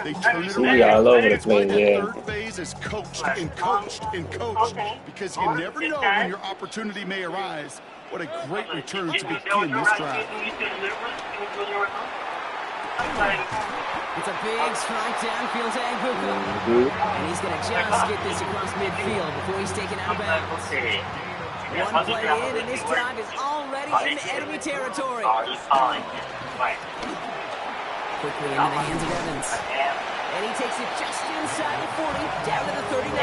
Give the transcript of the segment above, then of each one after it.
They turn it See, all over the place, yeah. Third phase is coached and coached and coached because you never know when your opportunity may arise. What a great return to begin this drive. It's a big strike downfield to Anguka. And he's going to just get this across midfield before he's taken out of bounds. One play in, and this drive is already in enemy territory. Quickly into the hands of Evans. And he takes it just inside the 40, down to the 39.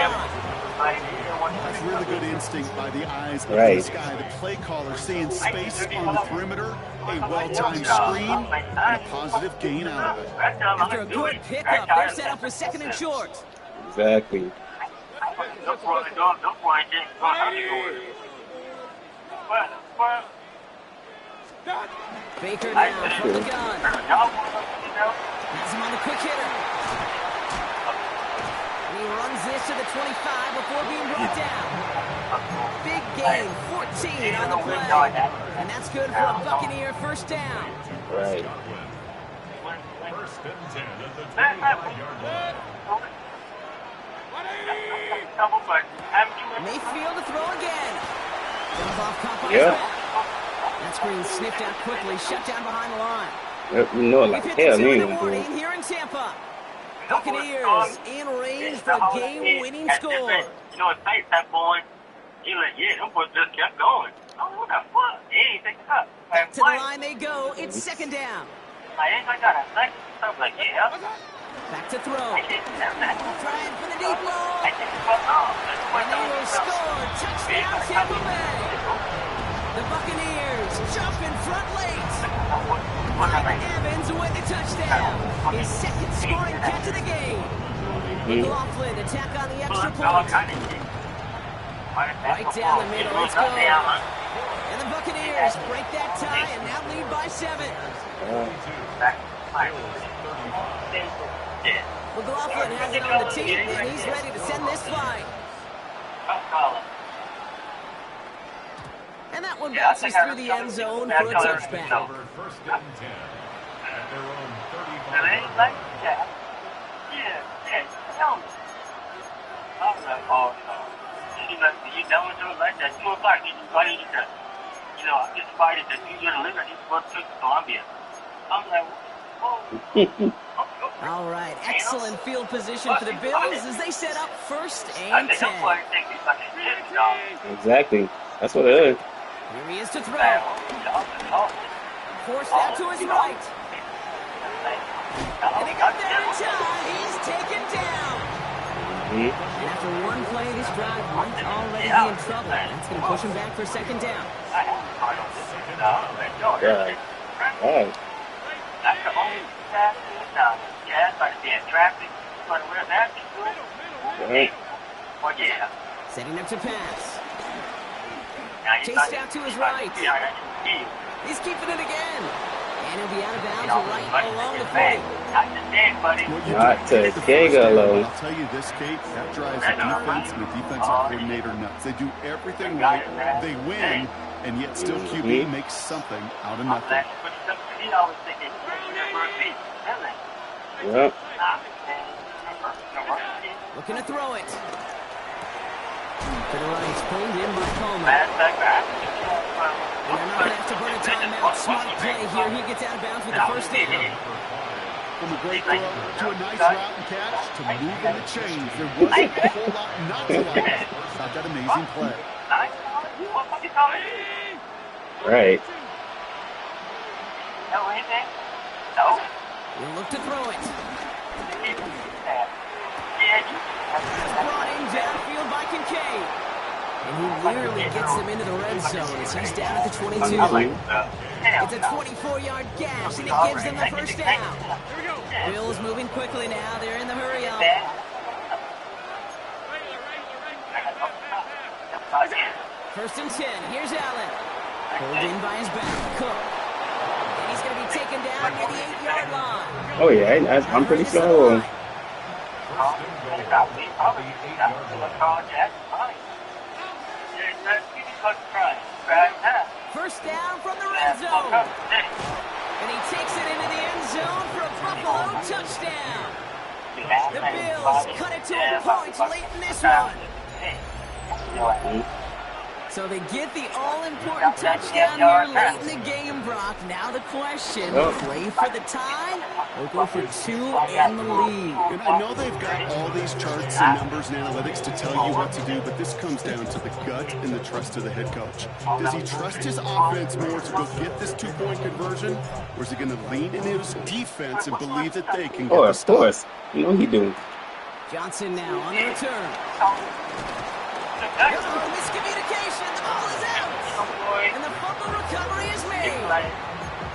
That's really good instinct by the eyes of this guy. The play caller seeing space on the perimeter, a well-timed screen, and a positive gain out of it. After a good pickup, they're set up with second and short. Exactly. Baker now from the gun. Has him on the quick hitter. And he runs this to the 25 before being brought down. Big gain, 14 on the play. And that's good for a Buccaneer first down. Right. Mayfield to throw again. Yeah. That screen sniffed out quickly, shut down behind the line. You know, like, hell, me even do. Here in Tampa. Buccaneers in range for a game-winning score. You know, it's nice that boy. He like, yeah, them boys just kept going. Oh, what the fuck? He ain't taking up. Back to the line they go. It's second down. I ain't got a second. I'm like, yeah. Back to throw. Trying for the deep ball. And they will score. Touchdown, Tampa Bay. The Buccaneers jump in front late. Evans with the touchdown. His second scoring catch of the game. McLaughlin attack on the extra point. Right down the middle. Let's go. And the Buccaneers break that tie and now lead by 7. McLaughlin has it on the team, and he's ready to send this flight. And that one bounces through the end zone for a touchback. You done with it like that? 2 o'clock, you know, I just invited to New York Liberty for Columbia. I'm like, whoa. All right, excellent field position for the Bills as they set up first and 10. Exactly. That's what it is. Here he is to throw. Forced out to his right. And he got there in time. He's taken down. And after one play, this drive might already be in trouble. That's going to push him back for second down. Yeah. Right. That's the only yeah, like being traffic. But where that Right. oh yeah. Setting up to pass. Chased out to his right. He's keeping it again. And he'll be out of bounds right along the 40. Not to Gagalo. I'll tell you this, Kate, that drives the defense and the defensive coordinator nuts. They do everything right. They win, and yet still QB makes something out of nothing. Yep. Looking to throw it. To the right, pulled in by Coleman. And they're not going to have to burn a timeout. Smart play here. He gets out of bounds with the first down. From a great throw to a nice route and catch to moving the chains. There wasn't a whole lot not to like about that amazing play. Right. He'll look to throw it. It's brought in downfield by Kincaid. And he nearly gets him into the red zone as he's down at the 22. It's a 24-yard gash, and it gives them the first down. Bills moving quickly now. They're in the hurry up. First and 10. Here's Allen. Pulled in by his back. Cook. And he's going to be taken down near the 8-yard line. Oh, yeah. I'm pretty slow. First down from the red zone. And he takes it into the end zone for a Buffalo touchdown. the Bills cut it to a point late in this one. So they get the all-important touchdown here late in the game, Brock. Now the question, play for the tie or go for two and the lead? And I know they've got all these charts and numbers and analytics to tell you what to do, but this comes down to the gut and the trust of the head coach. Does he trust his offense more to go get this two-point conversion, or is he going to lean into his defense and believe that they can get the stop? Of course. You know what he doing. Johnson now on the return. Miscommunication. The ball is out. And the fumble recovery is made.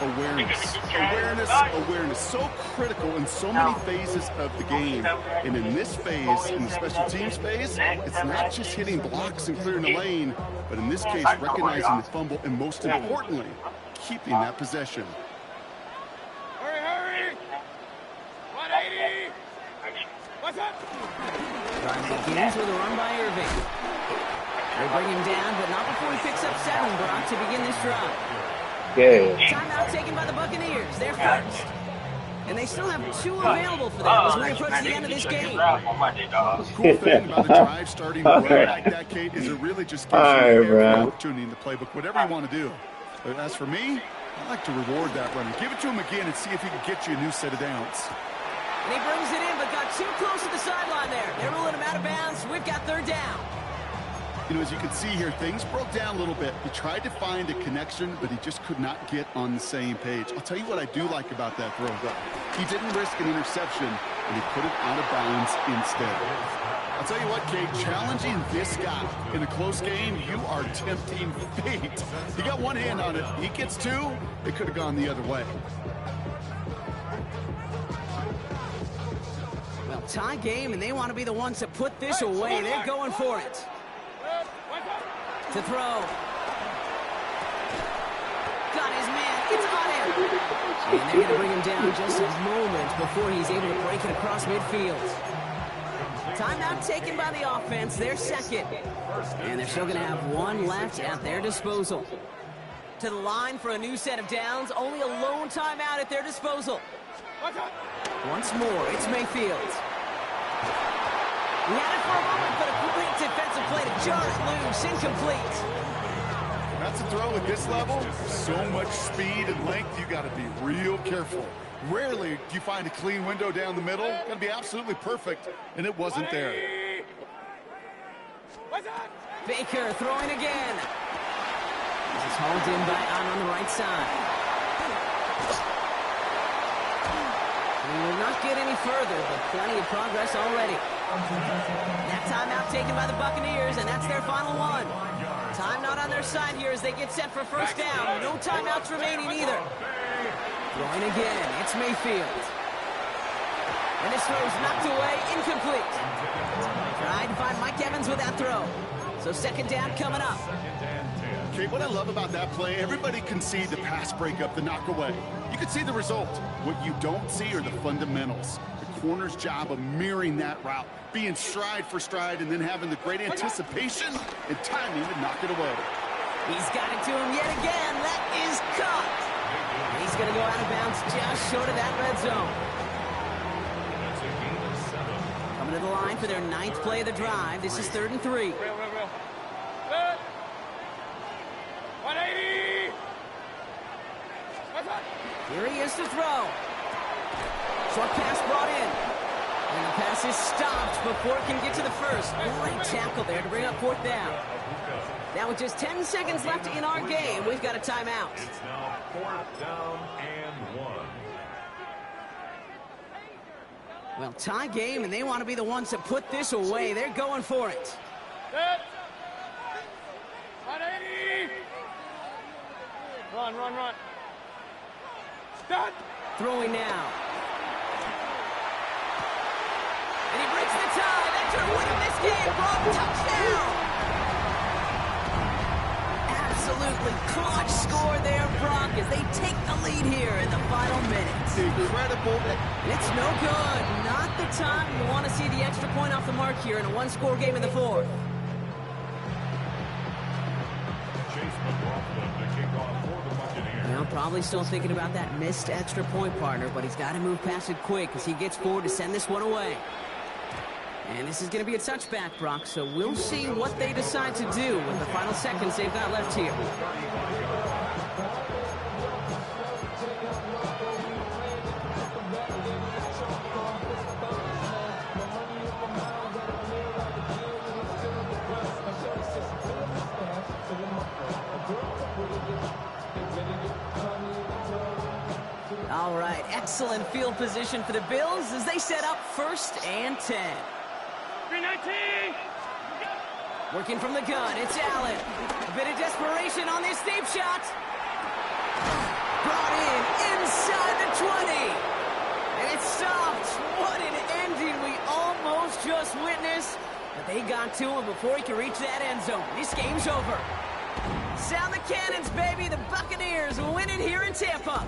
Awareness. So critical in so many phases of the game. And in this phase, in the special teams phase, it's not just hitting blocks and clearing the lane, but in this case, recognizing the fumble and most importantly, keeping that possession. Hurry! 180! What's up? Begins with a run by Irving. They bring him down, but not before he picks up 7, Brock, to begin this drive. Good. Timeout taken by the Buccaneers. They're first. And they still have 2 available for them as we approach the end of this game. The cool thing about a drive starting right like that, Kate, is it really just gives you every opportunity in the playbook, whatever you want to do. But as for me, I like to reward that runner. Give it to him again and see if he can get you a new set of downs. And he brings it in, but got too close to the sideline there. They're ruling him out of bounds. We've got 3rd down. You know, as you can see here, things broke down a little bit. He tried to find a connection, but he just could not get on the same page. I'll tell you what I do like about that throw, though. He didn't risk an interception, and he put it out of bounds instead. I'll tell you what, Kate, challenging this guy in a close game, you are tempting fate. He got one hand on it. He gets 2. It could have gone the other way. Well, tie game, and they want to be the ones to put this away. They're going for it. To throw. Got his man. It's on him. And they're going to bring him down just a moment before he's able to break it across midfield. Timeout taken by the offense. They're second. And they're still going to have 1 left at their disposal. To the line for a new set of downs. Only a lone timeout at their disposal. Once more, it's Mayfield. He had it for a moment, but a great defensive play to jar it loose. Incomplete. That's a throw at this level. So much speed and length, you got to be real careful. Rarely do you find a clean window down the middle. Got to be absolutely perfect, and it wasn't there. Baker throwing again. This is hauled in by on the right side. We will not get any further, but plenty of progress already. That timeout taken by the Buccaneers, and that's their final one. Time not on their side here as they get set for 1st down. No timeouts remaining either. Throwing again, it's Mayfield. And this throw is knocked away, incomplete. Tried to find Mike Evans with that throw. So 2nd down coming up. Okay, what I love about that play, everybody can see the pass breakup, the knock away. You can see the result. What you don't see are the fundamentals. The corner's job of mirroring that route, being stride for stride, and then having the great anticipation and timing to knock it away. He's got it to him yet again. That is caught. He's going to go out of bounds just short of that red zone. Coming to the line for their 9th play of the drive. This is 3rd and 3. 180! Here he is to throw. Short pass brought in. And the pass is stopped before it can get to the first. Great tackle there to bring up 4th down. Now with just 10 seconds left in our game, we've got a timeout. It's now 4th down and 1. Well, tie game, and they want to be the ones to put this away. They're going for it. Set. 180! Run. Start. Throwing now. And he breaks the tie. That could win him this game. Brock, touchdown. Absolutely clutch score there, Brock, as they take the lead here in the final minutes. Incredible. And it's no good. Not the time you want to see the extra point off the mark here in a 1-score game in the 4th. Well, probably still thinking about that missed extra point, partner, but he's got to move past it quick as he gets forward to send this one away. And this is going to be a touchback, Brock, so we'll see what they decide to do with the final seconds they've got left here. All right, excellent field position for the Bills as they set up 1st and 10. 319! Working from the gun, it's Allen. A bit of desperation on this deep shot. Brought in inside the 20. And it's stopped. What an ending we almost just witnessed. But they got to him before he could reach that end zone. This game's over. Sound the cannons, baby. The Buccaneers win it here in Tampa.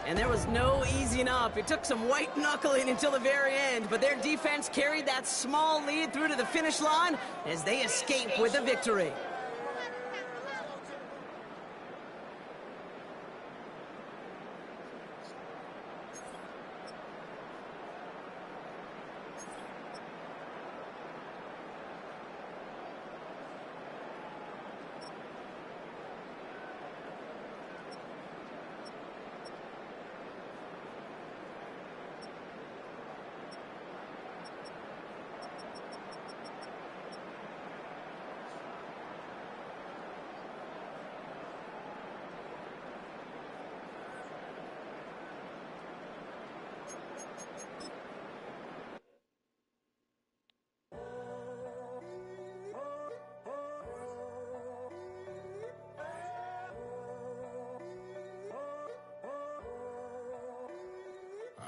And there was no easing up. It took some white knuckling until the very end, but their defense carried that small lead through to the finish line as they escape with a victory.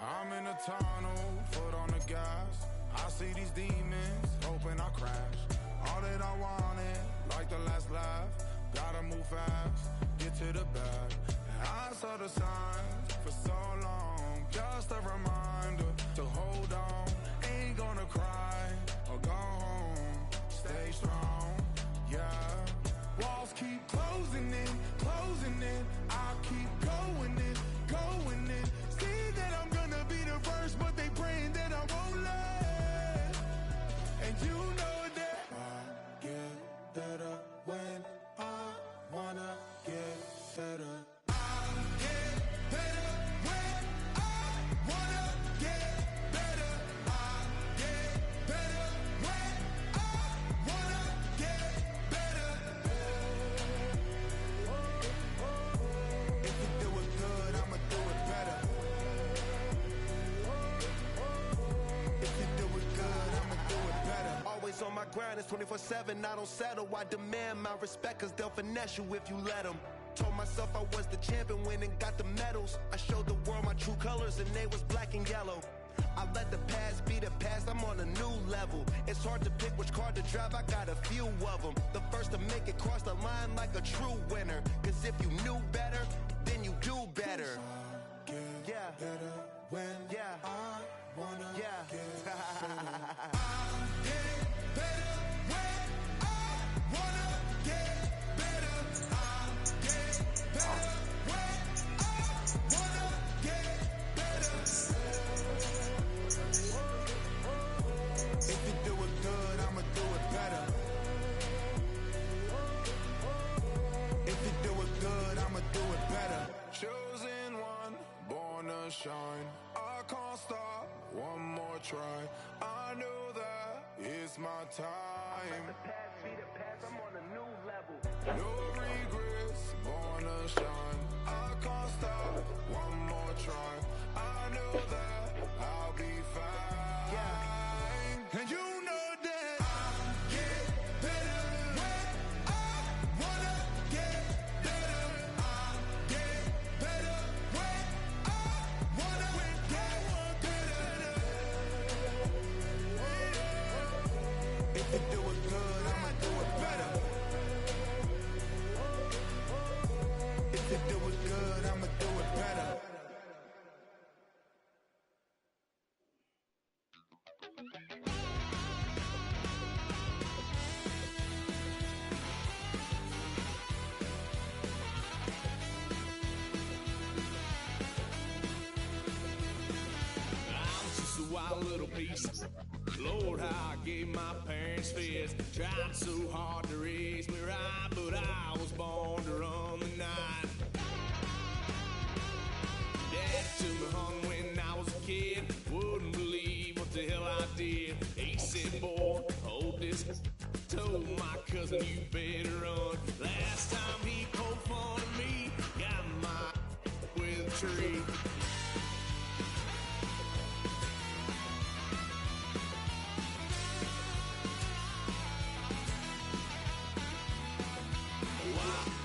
I'm in a tunnel, foot on the gas. I see these demons, hoping I crash. All that I wanted, like the last laugh. Gotta move fast, get to the bag. And I saw the signs for so long. Just a reminder to hold on. Ain't gonna cry or go home. Stay strong, yeah. Walls keep closing in, closing in. I keep going in, going in. See that I'm gonna be the first, but they praying that I won't let. And you know that I get better when I wanna get better. I get better when I wanna get better. I get better when I wanna get better. If you do it good, I'ma do it better. If you do it good, I'ma do it better. Always on my grind, it's 24/7, I don't settle. I demand my respect, cause they'll finesse you if you let them. Told myself I was the champion, went and got the medals. I showed the world my true colors and they was black and yellow. I let the past be the past, I'm on a new level. It's hard to pick which car to drive, I got a few of them. The first to make it cross the line like a true winner. Cause if you knew better, then you do better. Yeah. Better when Yeah. I wanna Yeah. get better. I get better when I wanna get better. I get better when I wanna get better. If you do it good, I'ma do it better. If you do it good, I'ma do it better. Chosen one, born to shine. I can't stop, one more try. I know that it's my time. I'm on a new level. No regrets, born to shine. I can't stop, one more try. I know that I'll be fine. And you know that I get better when I wanna get better. I get better when I wanna get better. If you do it good, I'ma do it better. If you do it good, I'ma do it better. piece. Lord, how I gave my parents fits. Tried so hard to raise me right, but I was born to run the night. Dad took me home when I was a kid. Wouldn't believe what the hell I did. He said, boy, hold this. Told my cousin, you better run. Last time he poked fun at me, got my with a tree.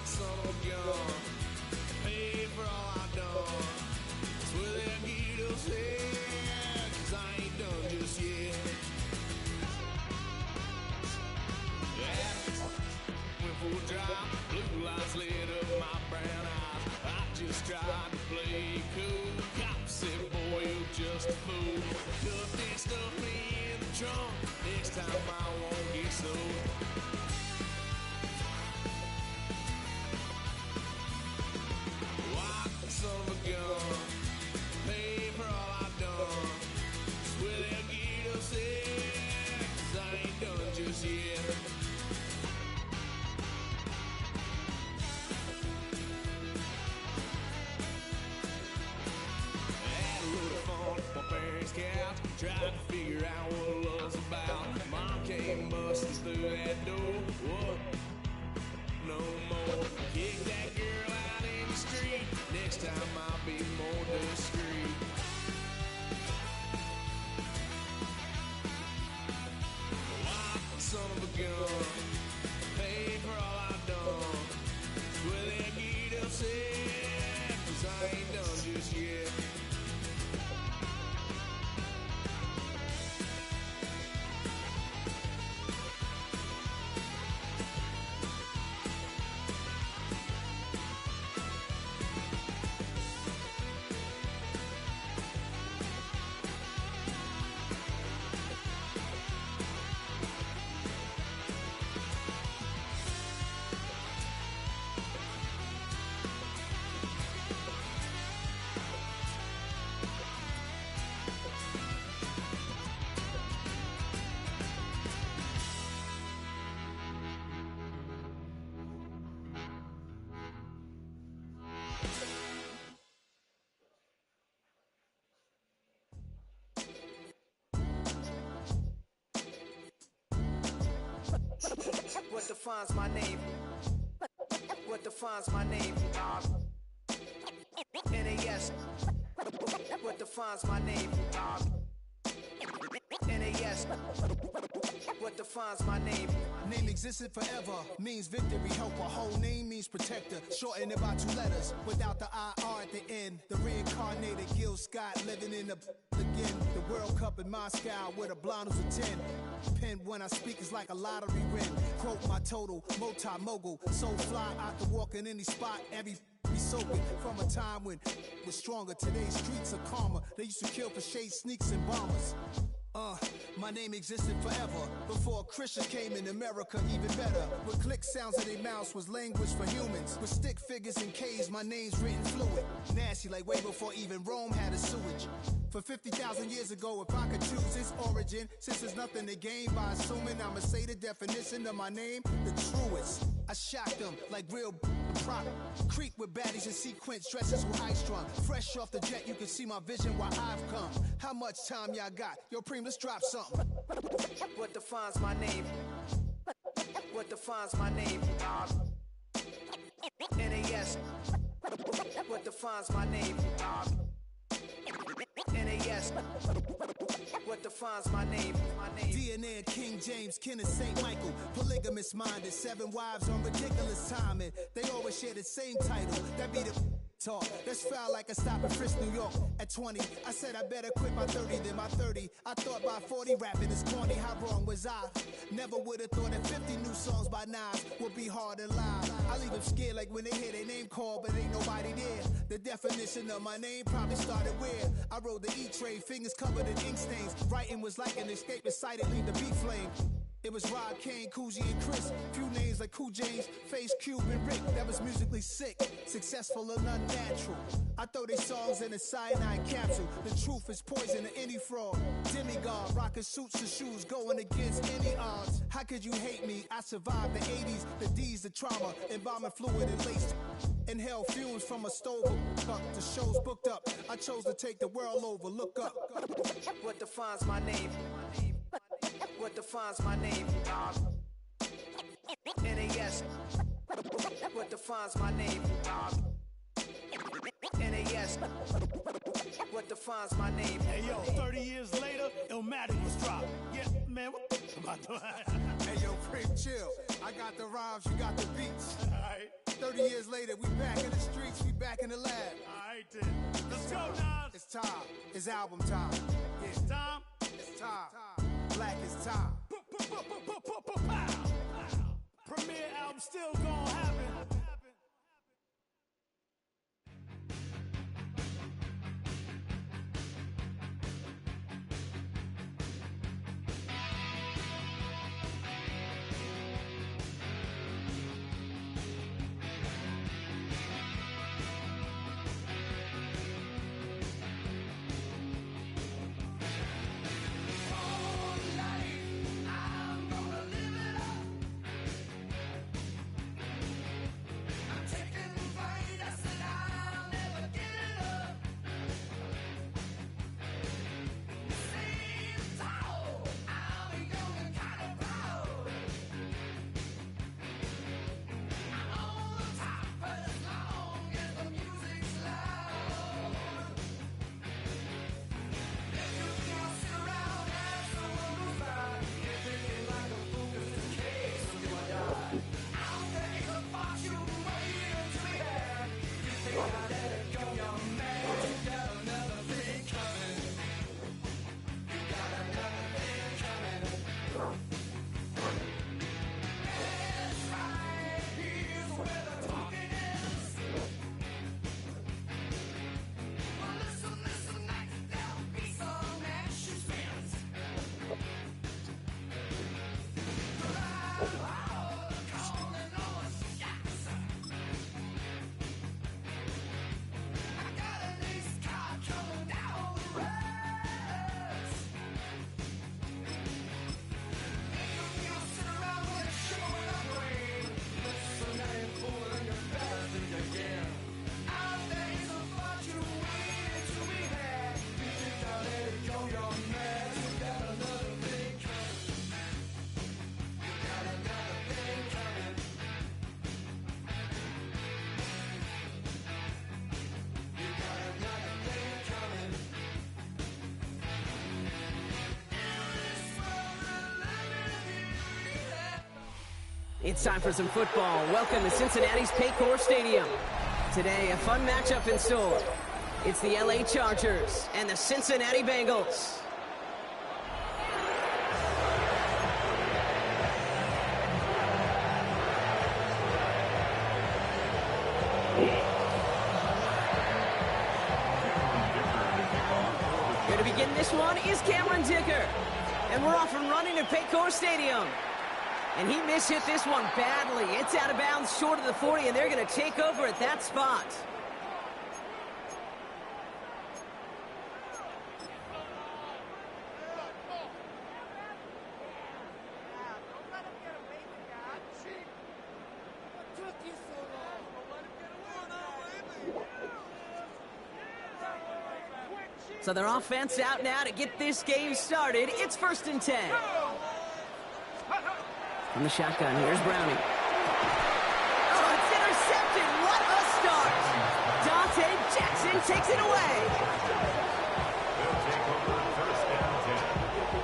Son of a gun, pay for all I've done. Swear they'll get us here, 'cause I ain't done just yet. Yeah, went for a drive, blue lights lit up my brown eyes. I just tried to play cool. Cop said, boy, you're just a fool. Cut this stuff in the trunk, next time I won't get sold. Son of a gun, pay for all I've done. Swear they'll get us in, 'cause I ain't done just yet. Had a little fun at my parents' couch, tried to figure out what love's about. Mom came busting through that door. What? No more. Kick that girl out in the street. Next time I'll be more discreet. Wild son of a gun, pay for all I've done. Will they get upset? 'Cause I ain't done just yet. What defines my name? What defines my name? NAS. What defines my name? NAS. What defines my name? Name existed forever, means victory, helper. Whole name means protector. Shorten it by 2 letters, without the IR at the end. The reincarnated Gil Scott living in the again. The World Cup in Moscow with a blonde who's a 10. Pen when I speak is like a lottery win. Quote my total, multi-mogul. So fly out to walk in any spot, every be soaking from a time when it was stronger. Today's streets are calmer. They used to kill for shade sneaks and bombers. My name existed forever. Before Christians came in America, even better. With click sounds in their mouths was language for humans. With stick figures and K's, my name's written fluid. Nasty like way before even Rome had a sewage. For 50,000 years ago, if I could choose its origin, since there's nothing to gain by assuming, I'ma say the definition of my name, the truest. I shocked them like real prop. Creep with baddies in sequence, dresses with high strung. Fresh off the jet, you can see my vision where I've come. How much time y'all got? Yo, Preem, let's drop something. What defines my name? What defines my name? NAS. What defines my name? NAS. What defines my name? DNA of King James, kin of St. Michael. Polygamous minded, 7 wives on ridiculous timing. They always share the same title. That be the talk. That's foul like a stop in Frisk, New York. At 20, I said I better quit by 30 than my 30. I thought by 40 rapping is corny. How wrong was I? Never would have thought that 50 new songs by Nas would be hard and live. I leave them scared like when they hear their name called, but ain't nobody there. The definition of my name probably started where I rode the E-train, fingers covered in ink stains. Writing was like an escape, excited, leave the beat flame. It was Rod, Kane, Coogee, and Chris. Few names like Cool James, Face, Cube, and Rick. That was musically sick, successful and unnatural. I throw these songs in a cyanide capsule. The truth is poison to any fraud. Demigod, rocking suits and shoes, going against any odds. How could you hate me? I survived the 80s, the D's, the trauma, embalming fluid and laced. Inhale fumes from a stove. The show's booked up. I chose to take the world over. Look up. What defines my name? What defines my name? NAS. What defines my name? NAS. What defines my name? Hey yo, 30 years later, Illmatic was dropped. Yeah, man, what about that? Hey yo, Prick, chill. I got the rhymes, you got the beats. Alright. 30 years later, we back in the streets, we back in the lab. Alright then. Let's go, Nas. It's time. It's album time. Yeah. It's time. It's time. Black is time. Premiere album still gonna happen. It's time for some football. Welcome to Cincinnati's Paycor Stadium. Today, a fun matchup in store. It's the LA Chargers and the Cincinnati Bengals. Going to begin this one is Cameron Dicker. And we're off and running at Paycor Stadium. And he mishit this one badly. It's out of bounds short of the 40, and they're going to take over at that spot. So their offense out now to get this game started. It's 1st and 10. From the shotgun, here's Browning. Oh, it's intercepted. What a start. Dante Jackson takes it away.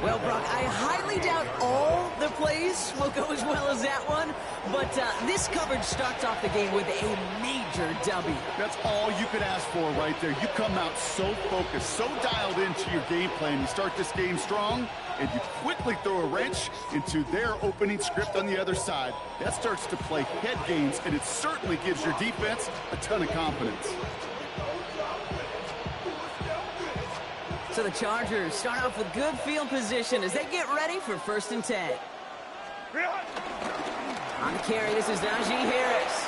Well, Brock, I highly doubt all the plays will go as well as that one, but this coverage starts off the game with a major W. That's all you could ask for right there. You come out so focused, so dialed into your game plan. You start this game strong, and you quickly throw a wrench into their opening script on the other side. That starts to play head games, and it certainly gives your defense a ton of confidence. So the Chargers start off with good field position as they get ready for 1st and 10. On the carry, this is Najee Harris.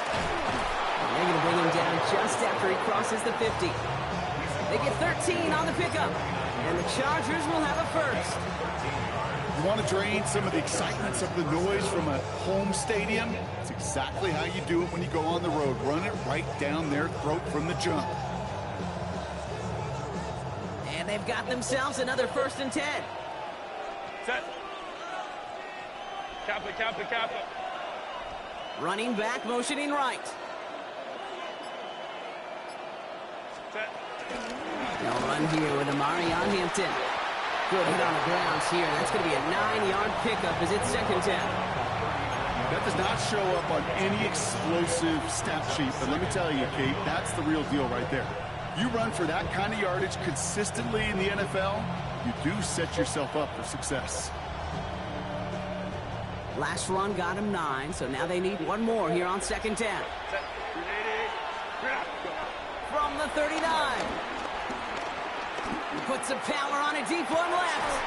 And they're going to bring him down just after he crosses the 50. They get 13 on the pickup. And the Chargers will have a first. You want to drain some of the excitement, some of the noise from a home stadium? It's exactly how you do it when you go on the road. Run it right down their throat from the jump. And they've got themselves another 1st and 10. Set. Kappa. Running back, motioning right. Set. They'll run here with Amari on Hampton. Good hit on the ground here. That's going to be a 9-yard pickup as it's 2nd down. That does not show up on any explosive stat sheet, but let me tell you, Kate, that's the real deal right there. You run for that kind of yardage consistently in the NFL, you do set yourself up for success. Last run got him 9, so now they need one more here on 2nd down. From the 39. He puts some power on a deep one left.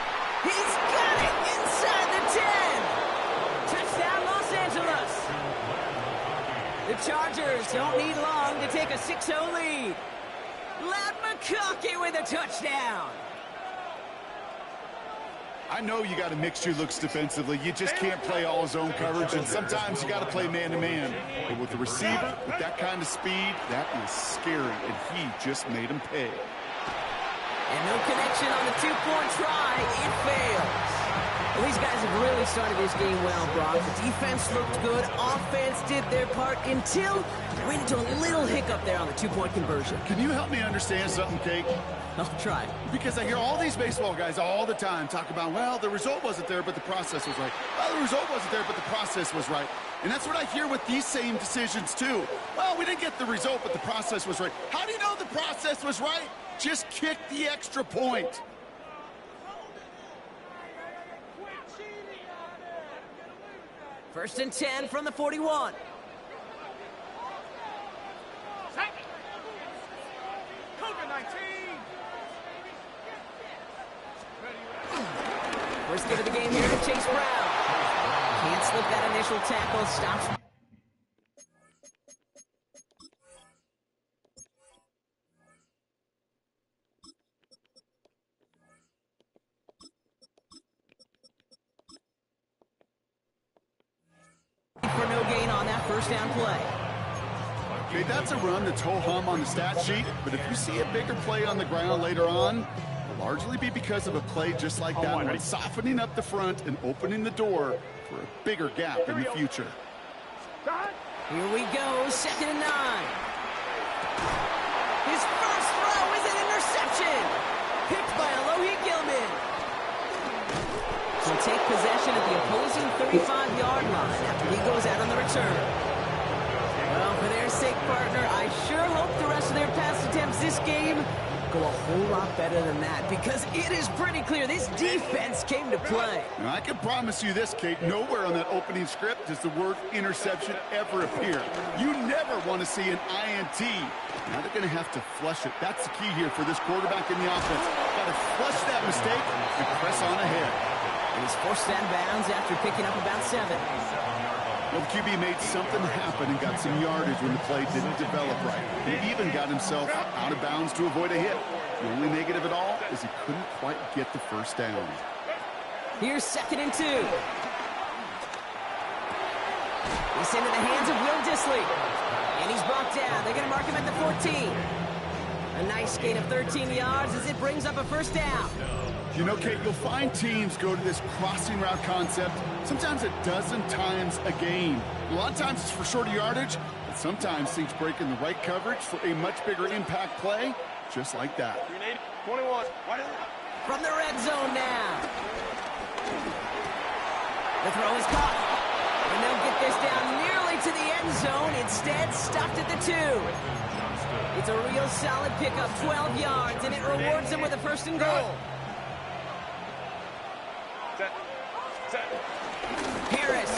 He's got it inside the 10. Touchdown, Los Angeles. The Chargers don't need long to take a 6-0 lead. Loud McConkey with a touchdown. I know you got to mix your looks defensively. You just can't play all zone coverage, and sometimes you got to play man-to-man. But with the receiver, with that kind of speed, that is scary, and he just made him pay. And no connection on the 2-point try. It fails. Well, these guys have really started this game well, Brock. The defense looked good. Offense did their part until we went into a little hiccup there on the 2-point conversion. Can you help me understand something, Kate? I'll try. Because I hear all these baseball guys all the time talk about, well, the result wasn't there, but the process was right. Well, the result wasn't there, but the process was right. And that's what I hear with these same decisions, too. Well, we didn't get the result, but the process was right. How do you know the process was right? Just kick the extra point. First and 10 from the 41. First get of the game here to Chase Brown. Can't slip that initial tackle. Stops. For no gain on that 1st down play. Okay, that's a run that's ho-hum on the stat sheet, but if you see a bigger play on the ground later on, it'll largely be because of a play just like that one, softening up the front and opening the door for a bigger gap in the future. Here we go, 2nd and 9. His first throw is an interception. Picked by Alohi Gilman. He'll take possession at the opposing 35-yard line after he goes out on the return. Well, for their sake, partner, I sure hope the rest of their pass attempts this game go a whole lot better than that, because it is pretty clear this defense came to play. Now, I can promise you this, Kate, nowhere on that opening script does the word interception ever appear. You never want to see an INT. Now they're going to have to flush it. That's the key here for this quarterback in the offense. Got to flush that mistake and press on ahead. And he's forced out of bounds after picking up about 7. Well, the QB made something happen and got some yardage when the play didn't develop right. He even got himself out of bounds to avoid a hit. The only negative at all is he couldn't quite get the 1st down. Here's 2nd and 2. He's into the hands of Will Dissly. And he's brought down. They're going to mark him at the 14. A nice gain of 13 yards as it brings up a 1st down. You know, Kate, you'll find teams go to this crossing route concept sometimes a dozen times a game. A lot of times it's for shorter yardage, but sometimes things break in the right coverage for a much bigger impact play, just like that. 21. From the red zone now. The throw is caught. And they'll get this down nearly to the end zone. Instead, stopped at the 2. It's a real solid pickup, 12 yards, and it rewards them with a 1st and goal. Harris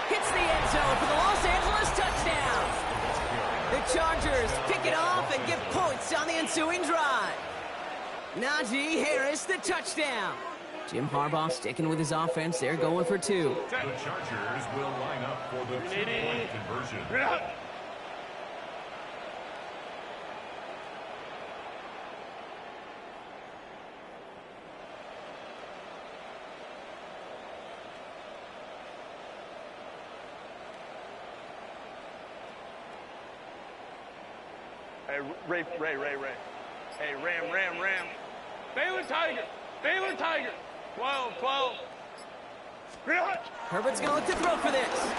hits the end zone for the Los Angeles touchdown. The Chargers pick it off and give points on the ensuing drive. Najee Harris, the touchdown. Jim Harbaugh sticking with his offense. They're going for 2. The Chargers will line up for the 2-point conversion. Hey, Ray. Hey, Ram. Baylor Tiger. 12. Herbert's going to look to throw for this.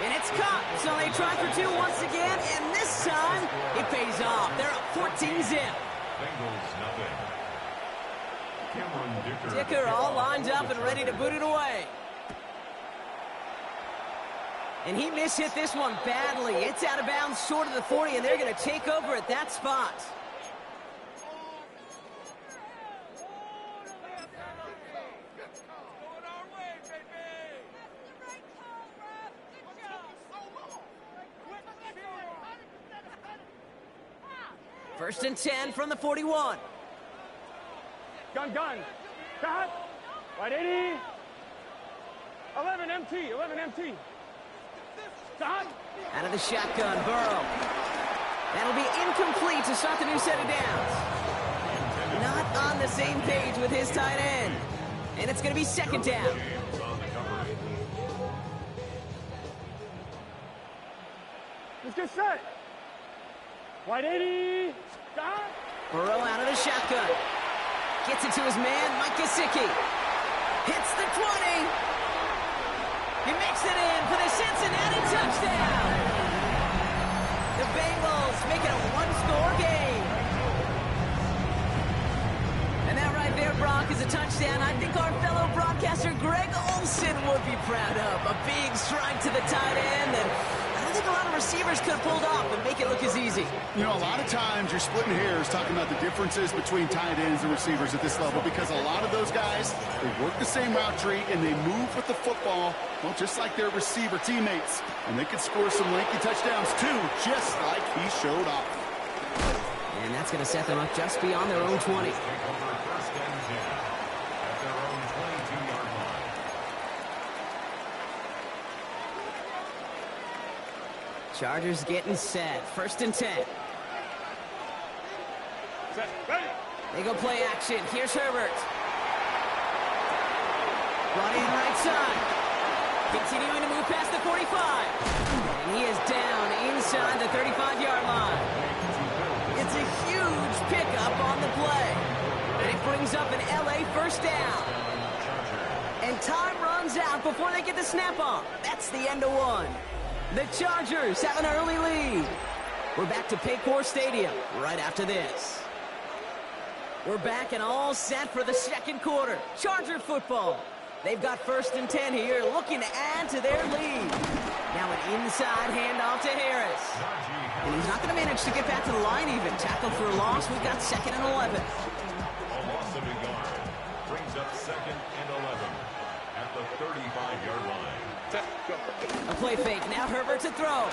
And it's caught. So they try for 2 once again, and this time it pays off. They're up 14-zip. Bengals nothing. Cameron Dicker all lined up and ready to boot it away. And he mishit this one badly. It's out of bounds short of the 40, and they're going to take over at that spot. First and 10 from the 41. Gun. Cut. Right 80. 11 MT. Cut. Out of the shotgun, Burrow. That'll be incomplete to start the new set of downs. Not on the same page with his tight end. And it's going to be second down. Let's get set. White 80. Cut. Burrow out of the shotgun. Gets it to his man, Mike Gesicki. Hits the 20. He makes it in for the Cincinnati touchdown. The Bengals make it a one-score game. And that right there, Brock, is a touchdown I think our fellow broadcaster Greg Olsen would be proud of. A big strike to the tight end, and I don't think a lot of receivers could have pulled off and make it look as easy. You know, a lot of times you're splitting hairs talking about the differences between tight ends and receivers at this level because a lot of those guys, they work the same route tree and they move with the football, well, just like their receiver teammates. And they could score some lengthy touchdowns too, just like he showed off. And that's going to set them up just beyond their own 20. Chargers getting set. First and 10. Set. Ready. They go play action. Here's Herbert. Brought in right side. Continuing to move past the 45. And he is down inside the 35-yard line. It's a huge pickup on the play. And it brings up an LA first down. And time runs out before they get the snap off. That's the end of one. The Chargers have an early lead. We're back to Paycor Stadium right after this. We're back and all set for the second quarter. Charger football. They've got first and 10 here, looking to add to their lead. Now an inside handoff to Harris. And he's not going to manage to get back to the line even. Tackled for a loss. We've got second and 11. A loss of a yard brings up second and 11 at the 35-yard line. Set. Go. A play fake. Now Herbert to throw.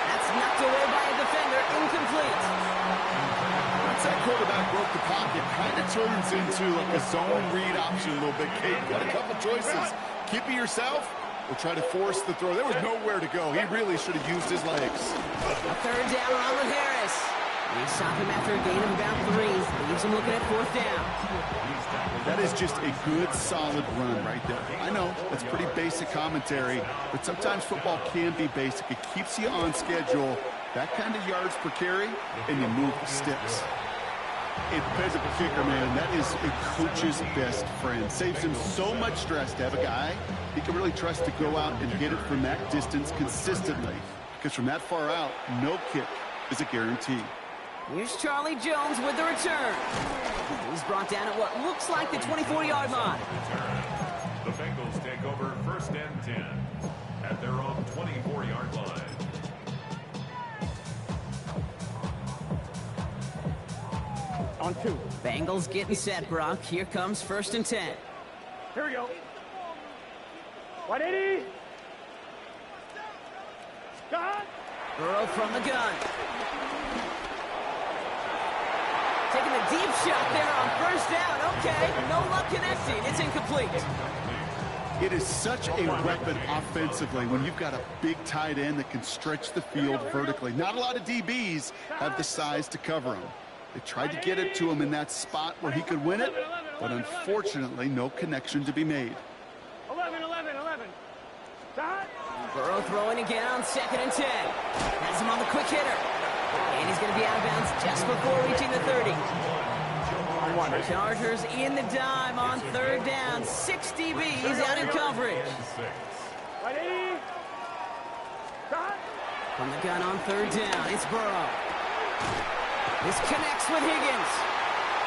That's knocked away by a defender. Incomplete. Once that quarterback broke the pocket, kind of turns into like a zone read option a little bit. Kate, got a couple choices. Keep it yourself or try to force the throw. There was nowhere to go. He really should have used his legs. A third down run with Harris. They stop him after a gain of about 3. Leaves him looking at fourth down. That is just a good, solid run right there. I know, that's pretty basic commentary, but sometimes football can be basic. It keeps you on schedule, that kind of yards per carry, and you move the sticks. A physical kicker, man, that is a coach's best friend. Saves him so much stress to have a guy he can really trust to go out and get it from that distance consistently. Because from that far out, no kick is a guarantee. Here's Charlie Jones with the return. He's brought down at what looks like the 24-yard line. The Bengals take over first and 10 at their own 24-yard line. On 2. Bengals getting set, Brock. Here comes first and 10. Here we go. 180. Cut. Burrow from the gun. deep shot there on first down. Okay, no luck connecting. It's incomplete. It is such a weapon offensively when you've got a big tight end that can stretch the field vertically. Not a lot of DBs have the size to cover him. They tried to get it to him in that spot where he could win it, but unfortunately, no connection to be made. 11. Start. Burrow throwing again on 2nd and 10. Has him on the quick hitter. And he's going to be out of bounds just before reaching the 30. Chargers in the dime on 3rd down. 6 DBs out in coverage. Right 80. Start. From the gun on 3rd down, it's Burrow. This connects with Higgins.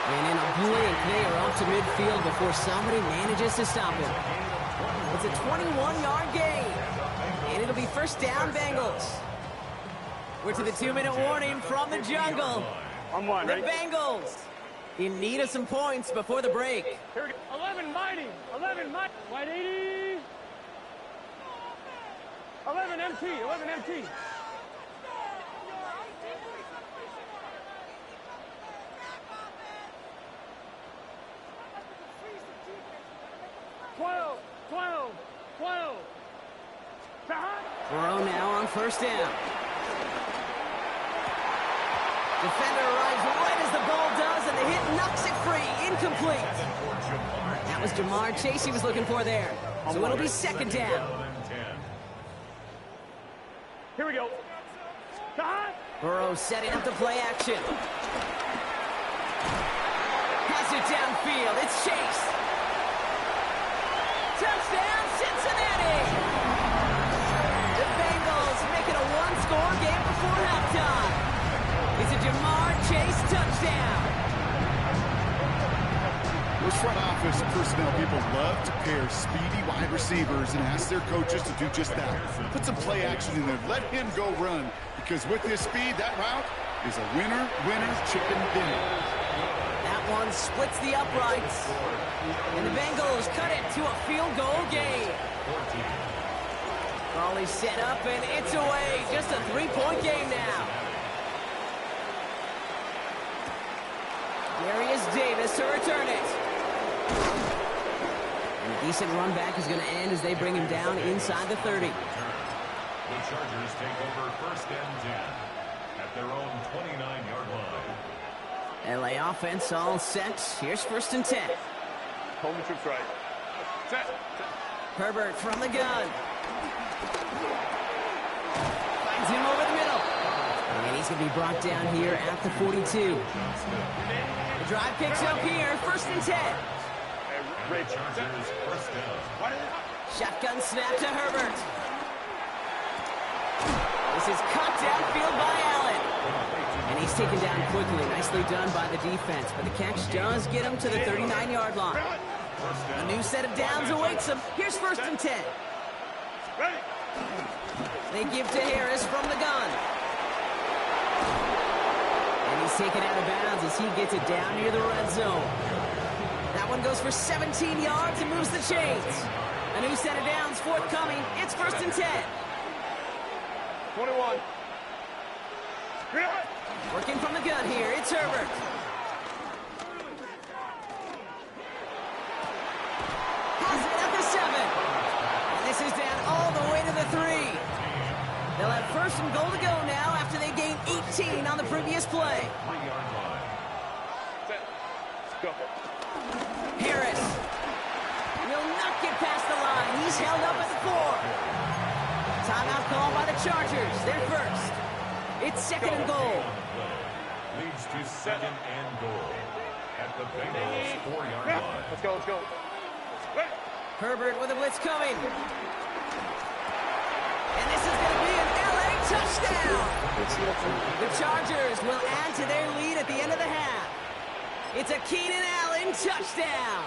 And in a blink, they are off to midfield before somebody manages to stop him. It's a 21-yard gain. And it'll be 1st down, Bengals. We're to the 2-minute warning from the jungle. On one, The ready? Bengals in need of some points before the break. Here we go. 11 mighty. 11 mighty. White 80. 11 MT. 11 MT. 12. Burrow now on 1st down. Defender arrives right as the ball does, and the hit knocks it free. Incomplete. That was Jamar Chase he was looking for there. So it'll be 2nd down. Here we go. Burrow setting up the play action. Pass it downfield. It's Chase. Touchdown, Cincinnati! The Bengals make it a 1-score game before halftime. It's a Jamar Chase touchdown. Those front office personnel people love to pair speedy wide receivers and ask their coaches to do just that. Put some play action in there. Let him go run, because with his speed, that route is a winner, chicken dinner. That one splits the uprights. And the Bengals cut it to a field goal game. Crawley set up, and it's away. Just a 3-point game now. Darius Davis to return it. And a decent run back is going to end as they bring him down inside the 30. The Chargers take over 1st and 10 at their own 29-yard line. LA offense all set. Here's 1st and 10. Hold the troops right. Set. Herbert from the gun. Finds him over the middle. And he's going to be brought down here at the 42. The drive picks up here. 1st and 10. Chargers 1st down. Shotgun snap to Herbert. This is cut downfield by Allen. And he's taken down quickly. Nicely done by the defense. But the catch does get him to the 39-yard line. A new set of downs awaits him. Here's 1st and 10. They give to Harris from the gun. And he's taken out of bounds as he gets it down near the red zone. That one goes for 17 yards and moves the chains. A new set of downs forthcoming. It's 1st and 10. 21. Working from the gun here. It's Herbert. Has it at the 7. And this is down all the way to the 3. They'll have 1st and goal to go now after they gained 18 on the previous play. 3-yard line. Set. Go. Harris will not get past the line. He's held up at the 4. Timeout called by the Chargers. They're 1st. It's 2nd and goal. Leads to 2nd and goal at the Bengals 4-yard line. Let's go. Herbert with a blitz coming. And this is going to be an LA touchdown. The Chargers will add to their lead at the end of the half. It's a Keenan Allen touchdown.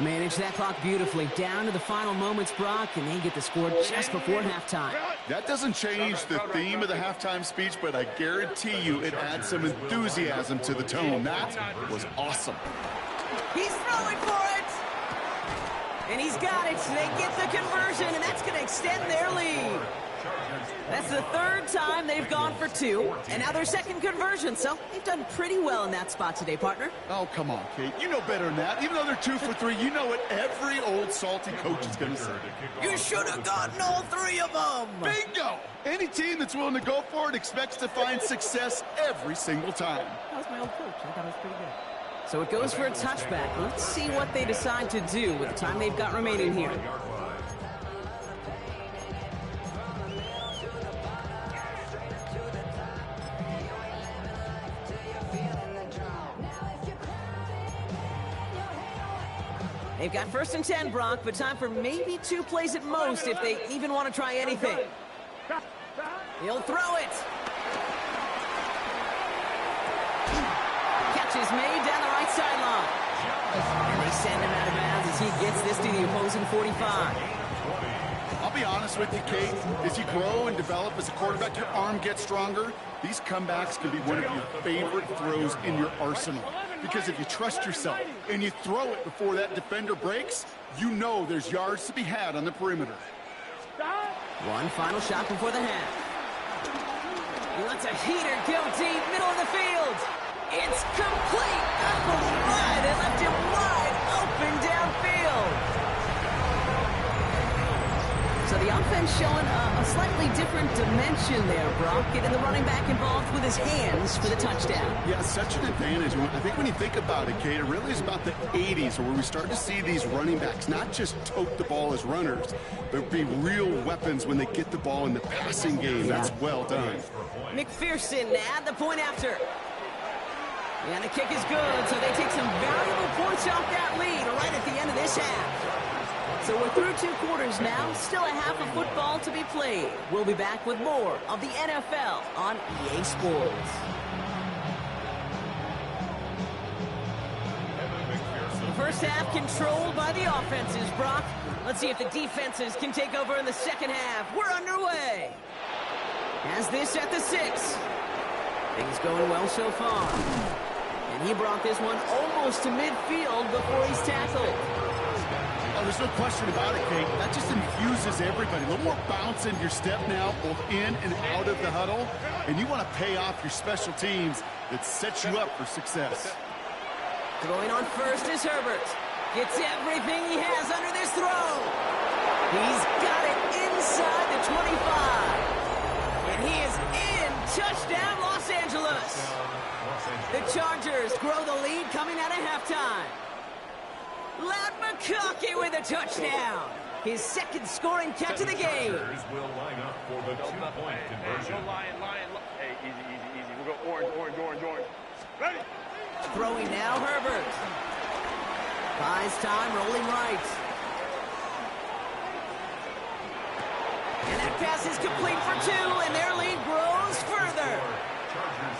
Manage that clock beautifully. Down to the final moments, Brock, and they get the score just before halftime. That doesn't change the theme of the halftime speech, but I guarantee you it adds some enthusiasm to the tone. That was awesome. He's throwing for it. And he's got it. They get the conversion, and that's going to extend their lead. That's the third time they've gone for two, and now their second conversion, so they've done pretty well in that spot today, partner. Oh, come on, Kate. You know better than that. Even though they're 2 for 3, you know what every old salty coach is going to say. You should have gotten all three of them. Bingo! Any team that's willing to go for it expects to find success every single time. That was my old coach. I thought it was pretty good. So it goes for a touchback. Let's see what they decide to do with the time they've got remaining here. They've got 1st and 10, Brock, but time for maybe 2 plays at most if they even want to try anything. He'll throw it. Catch is made down the right sideline. And they send him out of bounds as he gets this to the opposing 45. I'll be honest with you, Kate. As you grow and develop as a quarterback, your arm gets stronger. These comebacks can be one of your favorite throws in your arsenal. Because if you trust yourself and you throw it before that defender breaks, you know there's yards to be had on the perimeter. One final shot before the half. He lets a heater go deep, middle of the field. It's complete. Oh, my, they left him wide open downfield. So the offense showing a slightly different dimension there, Brock, getting the running back involved with his hands for the touchdown. Yeah, such an advantage. I think when you think about it, Kate, it really is about the 80s where we start to see these running backs not just tote the ball as runners, but be real weapons when they get the ball in the passing game. Yeah. That's well done. McPherson at the point after. And the kick is good, so they take some valuable points off that lead right at the end of this half. So we're through 2 quarters now, still a half of football to be played. We'll be back with more of the NFL on EA Sports. The first half controlled by the offenses, Brock. Let's see if the defenses can take over in the second half. We're underway. Has this at the 6. Things going well so far. And he brought this one almost to midfield before he's tackled. Oh, there's no question about it, Kate. That just infuses everybody. A little more bounce in your step now, both in and out of the huddle. And you want to pay off your special teams that sets you up for success. Throwing on first is Herbert. Gets everything he has under this throw. He's got it inside the 25. And he is in. Touchdown, Los Angeles. The Chargers grow the lead coming out of halftime. Loud McConkey with a touchdown. His second scoring catch of the game. Will line up for the 2-point conversion. Hey, easy. We'll go orange. Ready? Throwing now, Herbert. Buys time, rolling right. And that pass is complete for 2, and their lead grows further.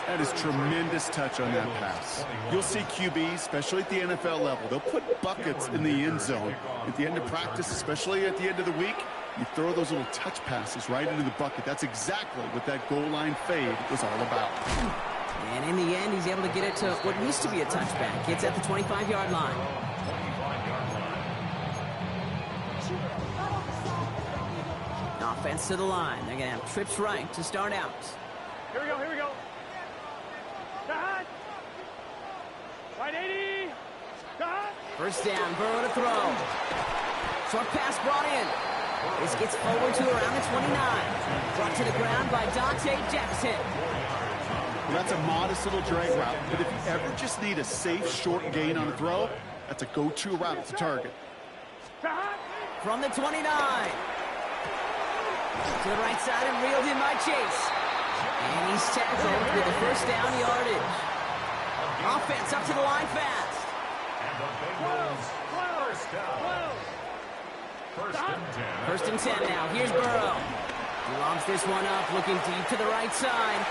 That is tremendous touch on that pass. You'll see QBs, especially at the NFL level, they'll put buckets in the end zone. At the end of practice, especially at the end of the week, you throw those little touch passes right into the bucket. That's exactly what that goal line fade was all about. And in the end, he's able to get it to what used to be a touchback. It's at the 25-yard line. Offense to the line. They're going to have trips right to start out. Here we go. Right 80. First down, Burrow to throw. Short pass brought in. This gets forward to around the 29. Brought to the ground by Dante Jackson. Well, that's a modest little drag route, but if you ever just need a safe, short gain on a throw, that's a go-to route to target. From the 29. To the right side and reeled in by Chase. And he's tackled with the first down yardage. Offense up to the line fast. And the Bengals first down. First and 10 now. Here's Burrow. He lobs this one up, looking deep to the right side.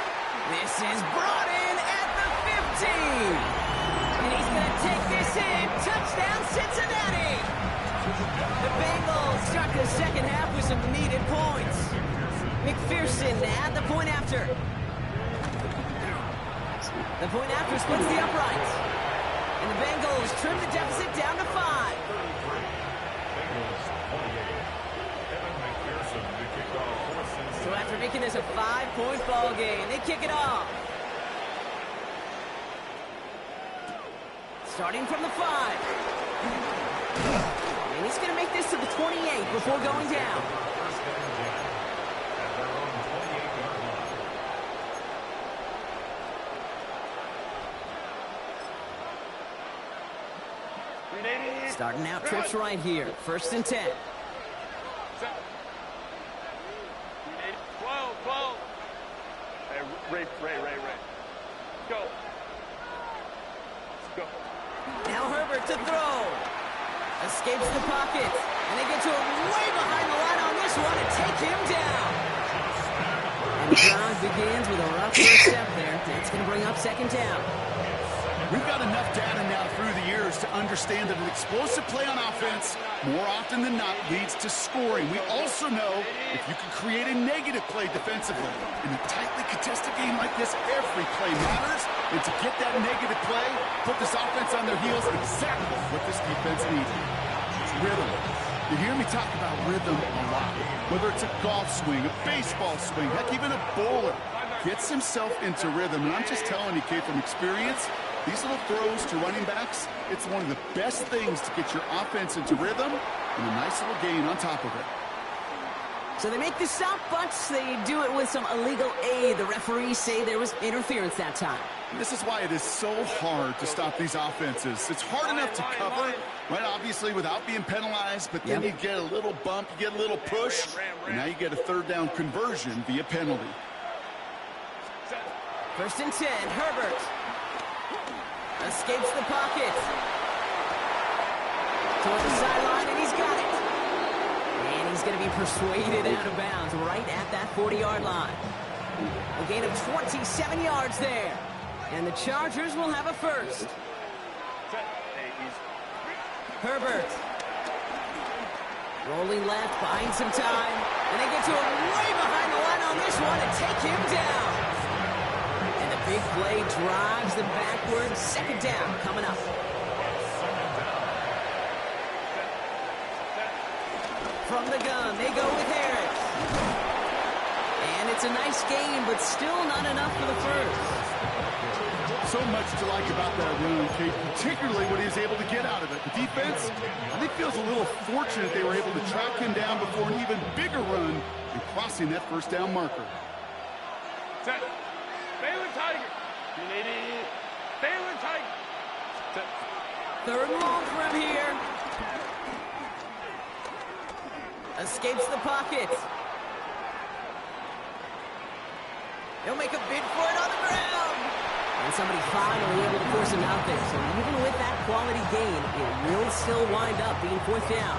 This is brought in at the 15. And he's going to take this in. Touchdown, Cincinnati. The Bengals start the second half with some needed points. McPherson at the point after. The point after splits the uprights. And the Bengals trim the deficit down to 5. After making this a 5-point ball game, they kick it off. Starting from the 5. And he's going to make this to the 28 before going down. First and 10 at their own 28-yard line. Starting out trips right here. First and 10. 12. Hey, Ray. Go. Let's go. Now Herbert to throw. Escapes the pocket. And they get to him way behind the line on this one and take him down. And the drive begins with a rough first step there. That's going to bring up second down. We've got enough data now through the years to understand that an explosive play on offense more often than not leads to scoring. We also know if you can create a negative play defensively. In a tightly contested game like this, every play matters. And to get that negative play, put this offense on their heels, exactly what this defense needs. It's rhythm. You hear me talk about rhythm a lot. Whether it's a golf swing, a baseball swing, heck, even a bowler gets himself into rhythm. And I'm just telling you, kid, from experience, these little throws to running backs, it's one of the best things to get your offense into rhythm and a nice little gain on top of it. So they make the stop, but they do it with some illegal aid. The referees say there was interference that time. And this is why it is so hard to stop these offenses. It's hard enough to cover, right, obviously, without being penalized, but then you get a little bump, you get a little push, and now you get a third down conversion via penalty. First and 10, Herbert. Escapes the pocket. Toward the sideline, and he's got it. And he's going to be persuaded out of bounds right at that 40-yard line. A gain of 27 yards there. And the Chargers will have a first. Herbert. Rolling left, buying some time. And they get to him way behind the line on this one and take him down. And the big play drives them backwards. Second down coming up. From the gun, they go with Harris. And it's a nice gain, but still not enough for the first. So much to like about that run, Kate, particularly what he was able to get out of it. The defense, I think, feels a little fortunate they were able to track him down before an even bigger run and crossing that first down marker. Set. Balin Tiger. Balin Tiger. Set. Third and long for him here. Escapes the pocket. He'll make a bid for it on the ground. And somebody finally able to force him out there. So even with that quality gain, it will still wind up being fourth down.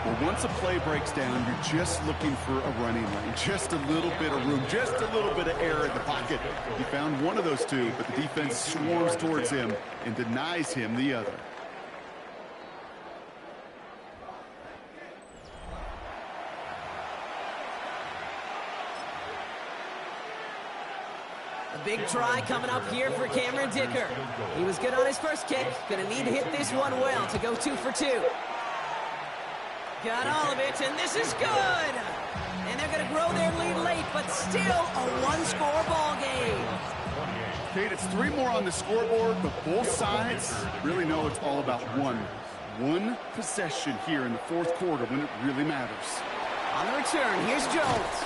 Well, once a play breaks down, you're just looking for a running lane. Just a little bit of room, just a little bit of air in the pocket. He found one of those two, but the defense swarms towards him and denies him the other. A big try coming up here for Cameron Dicker. He was good on his first kick. Going to need to hit this one well to go 2 for 2. Got all of it, and this is good. And they're going to grow their lead late, but still a one-score ball game. Kate, it's 3 more on the scoreboard, but both sides really know it's all about one possession here in the fourth quarter when it really matters. On the return, here's Jones.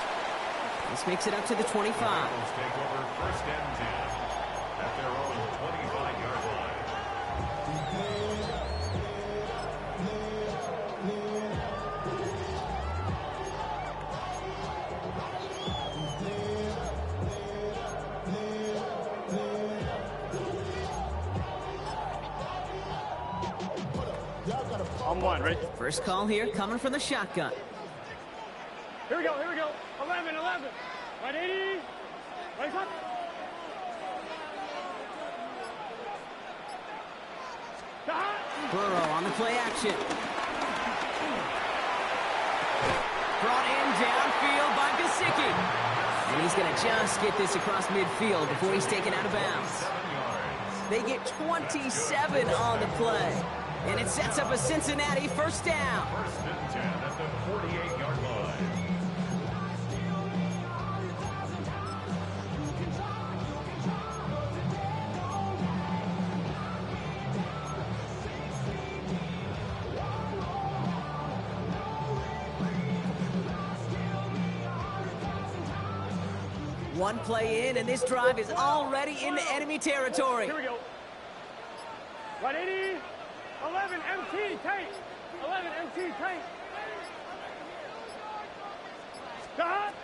This makes it up to the 25. Take over first and 10 at their own 25-yard line. On one, right? First call here coming from the shotgun. Here we go. 11. Right 80. Right up. Burrow on the play action. Brought in downfield by Gesicki. And he's going to just get this across midfield before he's taken out of bounds. They get 27 on the play. And it sets up a Cincinnati first down. First and 10 at the 48-yard line. One play in, and this drive is already into enemy territory. Here we go. 180. 11 MT tank. 11 MT tank. Stop.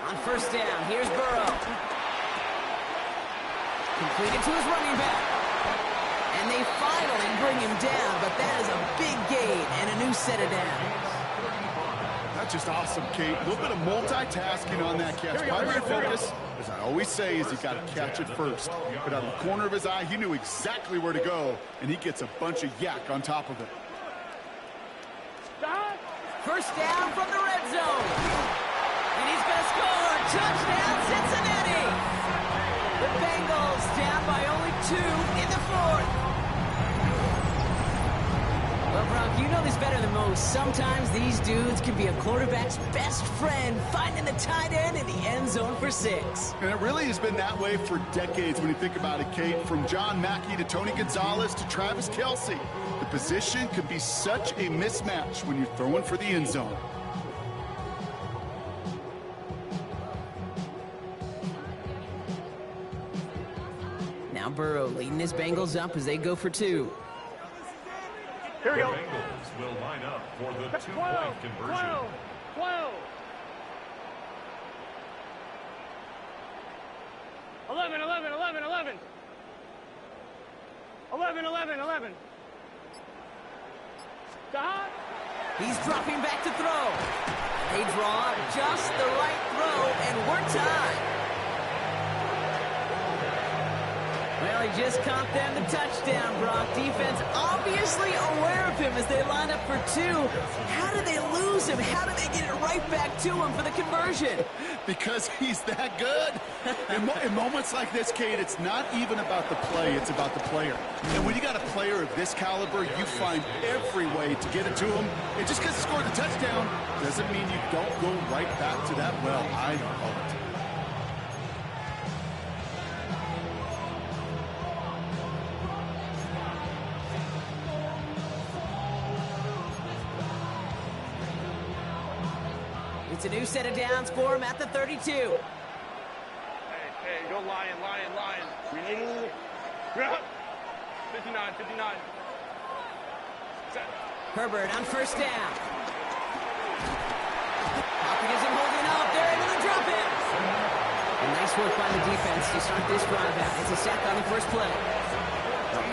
On first down, here's Burrow. Completed to his running back. And they finally bring him down, but that is a big gain and a new set of downs. That's just awesome, Kate. A little bit of multitasking on that catch. Primary focus, as I always say, is you got to catch it first. But out of the corner of his eye, he knew exactly where to go, and he gets a bunch of yak on top of it. First down from the red zone. And he's going to score. Touchdown, Cincinnati. The Bengals down by only 2 in the fourth. Well, Brock, you know this better than most. Sometimes these dudes can be a quarterback's best friend, finding the tight end in the end zone for 6. And it really has been that way for decades when you think about it, Kate. From John Mackey to Tony Gonzalez to Travis Kelce. The position can be such a mismatch when you're throwing for the end zone. Now Burrow leading his Bengals up as they go for 2. Here we go. The Bengals will line up for the 2-point 12. conversion. 12. 11. 11. 11. 11. 11. 11. 11. Stop. He's dropping back to throw. They draw up just the right throw, and we're tied. Well, he just caught them the touchdown, Brock. Defense obviously aware of him as they line up for 2. How did they lose him? How did they get it right back to him for the conversion? Because he's that good. In moments like this, Kate, it's not even about the play, it's about the player. And when you got a player of this caliber, you find every way to get it to him. And just because he scored the touchdown doesn't mean you don't go right back to that well. I love it. It's a new set of downs for him at the 32. Hey, go Lion, Lion, Lion. 59, 59. Set. Herbert on first down. Hopkins isn't holding up. They're able to drop it. And nice work by the defense to start this drive out. It's a sack on the first play.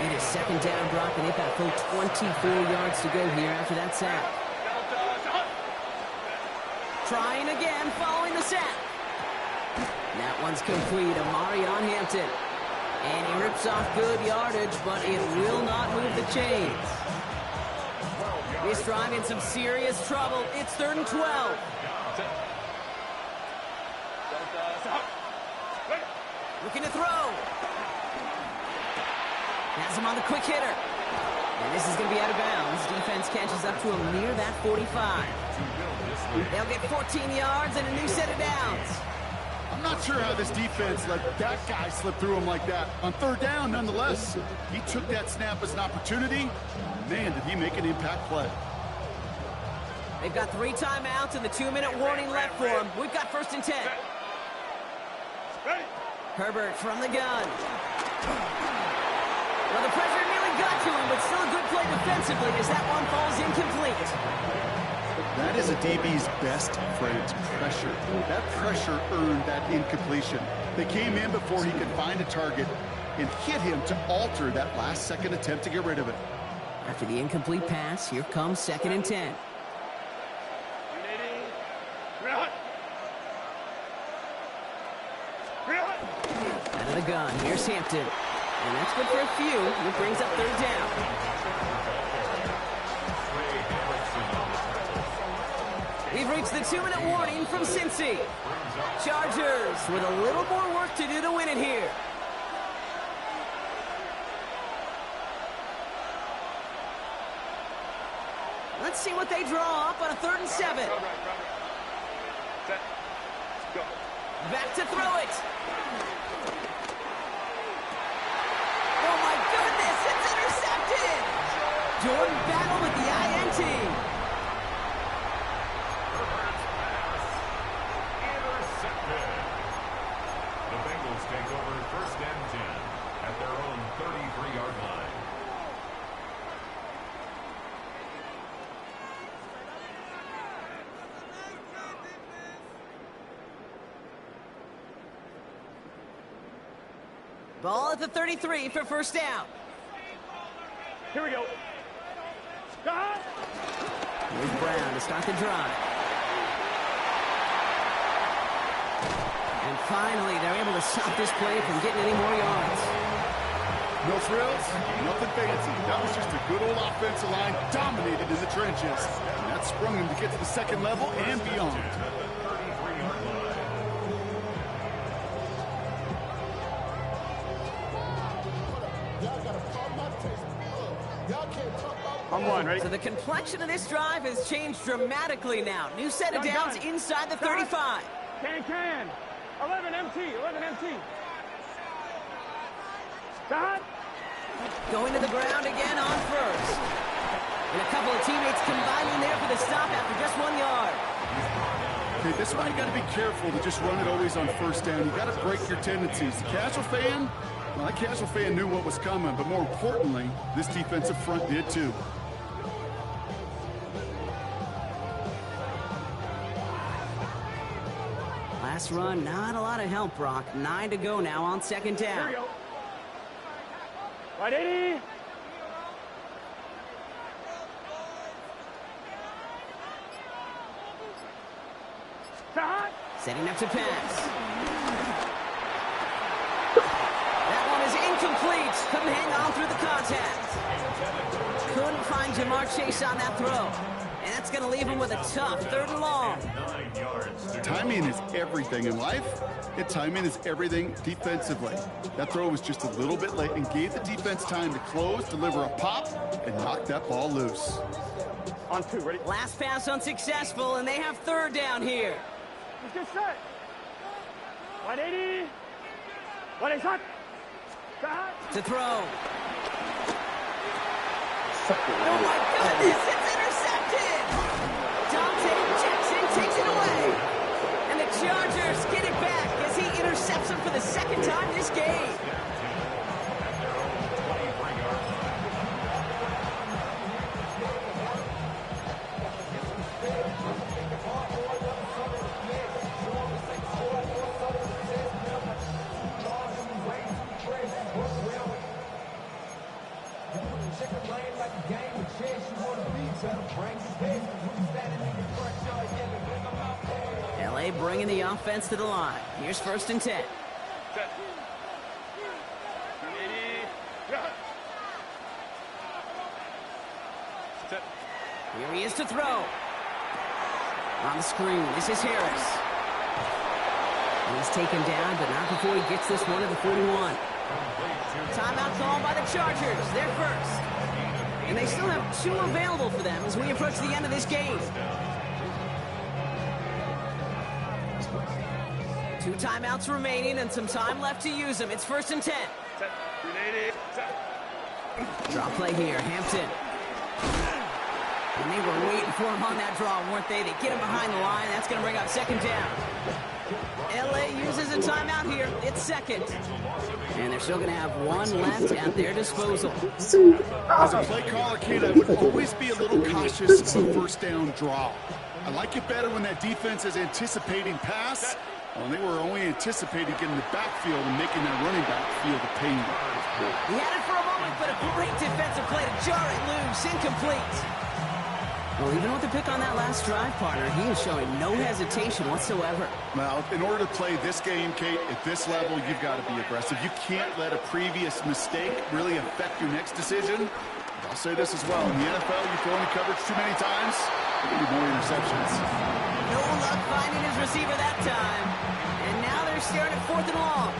It is second down, Brock, and they've got a full 24 yards to go here after that sack. Trying again, following the sack. That one's complete. Amari on Hampton. And he rips off good yardage, but it will not move the chains. This drive in some serious trouble. It's 3rd and 12. Looking to throw. Has him on the quick hitter. And this is going to be out of bounds. Defense catches up to him near that 45. They'll get 14 yards and a new set of downs. I'm not sure how this defense let that guy slip through him like that. On 3rd down, nonetheless, he took that snap as an opportunity. Man, did he make an impact play. They've got 3 timeouts and the 2-minute warning left for them. We've got 1st and 10. Herbert from the gun. Well, the pressure nearly got to him, but still a good play defensively as that one falls incomplete. That is a DB's best friend, pressure. That pressure earned that incompletion. They came in before he could find a target and hit him to alter that last-second attempt to get rid of it. After the incomplete pass, here comes 2nd and 10. Out of the gun, here's Hampton. And that's good for a few. It brings up 3rd down. We've reached the 2-minute warning from Cincy. Chargers with a little more work to do to win it here. Let's see what they draw up on a 3rd and 7. Set. Go. Back to throw it. Oh my goodness, it's intercepted. Jordan Battle with the INT. Ball at the 33 for first down. Here we go. God. Here's Brown to start the drive. And finally, they're able to stop this play from getting any more yards. No frills, nothing fancy. That was just a good old offensive line dominated in the trenches. And that sprung them to get to the second level and beyond. I'm one, ready? So the complexion of this drive has changed dramatically now. New set of downs inside the 35. Can. 11 MT. Dot. Going to the ground again on first. And a couple of teammates combining there for the stop after just 1 yard. Okay, this is why you got to be careful to just run it always on first down. You got to break your tendencies. The casual fan, well, that casual fan knew what was coming, but more importantly, this defensive front did too. Last run, not a lot of help, Brock. 9 to go now on second down. Here we go. Right, 80. Dot. Setting up to pass. That one is incomplete. Couldn't hang on through the contact. Couldn't find Jamar Chase on that throw. And that's going to leave him with a tough 3rd and long. Timing is everything in life, and timing is everything defensively. That throw was just a little bit late and gave the defense time to close, deliver a pop, and knock that ball loose. On 2, ready? Last pass unsuccessful, and they have 3rd down here. Let's get set. 180. 180. Dot. To throw. Oh my goodness, it's intercepted! Dante Jackson takes it away. And the Chargers get it back as he intercepts him for the 2nd time this game. LA bringing the offense to the line. Here's 1st and 10. Set. 80. Yeah. Set. Here he is to throw. On the screen, this is Harris. He's taken down, but not before he gets this one at the 41. Timeout called by the Chargers. They're first. And they still have 2 available for them as we approach the end of this game. 2 timeouts remaining and some time left to use them. It's 1st and 10. Set. 380. Set. Draw play here, Hampton. And they were waiting for him on that draw, weren't they? They get him behind the line. That's going to bring up 2nd down. LA uses a timeout here. It's 2nd. And they're still going to have 1 left at their disposal. As a play caller, kid, I would always be a little cautious of a 1st down draw. I like it better when that defense is anticipating pass. Well, they were only anticipating getting the backfield and making that running back feel the pain. He had it for a moment, but a great defensive play to jar it loose. Incomplete. Well, even with the pick on that last drive, partner, he is showing no hesitation whatsoever. Well, in order to play this game, Kate, at this level, you've got to be aggressive. You can't let a previous mistake really affect your next decision. I'll say this as well. In the NFL, you throw into coverage too many times, you need more interceptions. No luck finding his receiver that time. And now they're staring at 4th and long.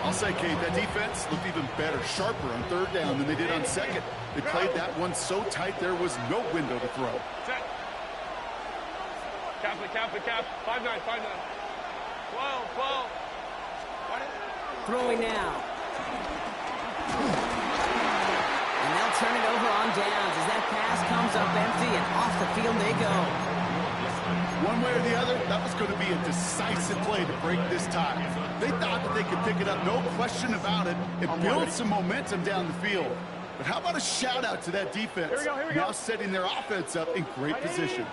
I'll say, Kate, that defense looked even better, sharper on 3rd down than they did on 2nd. They played that one so tight there was no window to throw. Set. Cap. 5-9. 12. Throwing now. And they'll turn it over on downs as that pass comes up empty and off the field they go. One way or the other, that was going to be a decisive play to break this tie. They thought that they could pick it up, no question about it, and build some momentum down the field. But how about a shout-out to that defense? Here we go. Now setting their offense up in great position.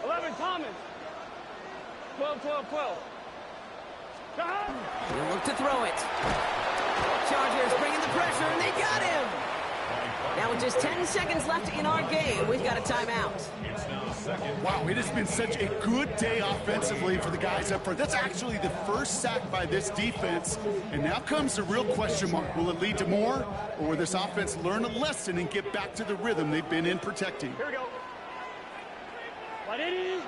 11, Thomas. 12. He'll look to throw it. Chargers bringing the pressure, and they got him. Now with just 10 seconds left in our game, we've got a timeout. Wow, it has been such a good day offensively for the guys up front. That's actually the first sack by this defense. And now comes the real question mark. Will it lead to more? Or will this offense learn a lesson and get back to the rhythm they've been in protecting? Here we go. 180.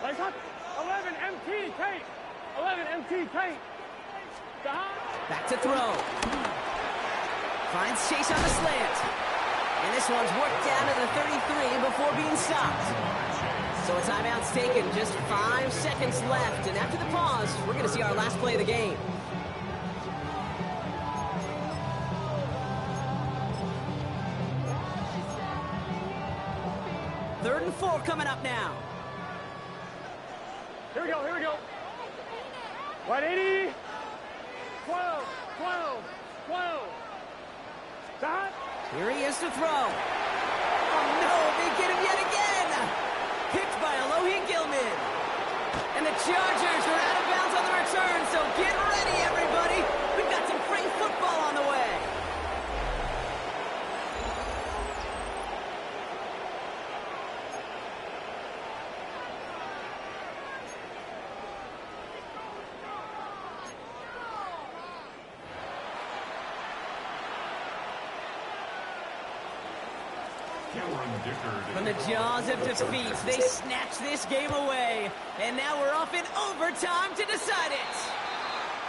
Let's up. 11 MT tape. 11 MT tape. Back to throw. Finds Chase on the slant. And this one's worked down to the 33 before being stopped. So a timeout's taken. Just 5 seconds left. And after the pause, we're going to see our last play of the game. Third and 4 coming up now. Here we go, here we go. 180. 12, 12, 12. Stop. Here he is to throw. Oh no, they get him yet again. Picked by Alohi Gilman. And the Chargers are out of bounds on the return, so get ready, everybody. We've got some great football on the way. From the jaws of defeat, they snatch this game away. And now we're off in overtime to decide it.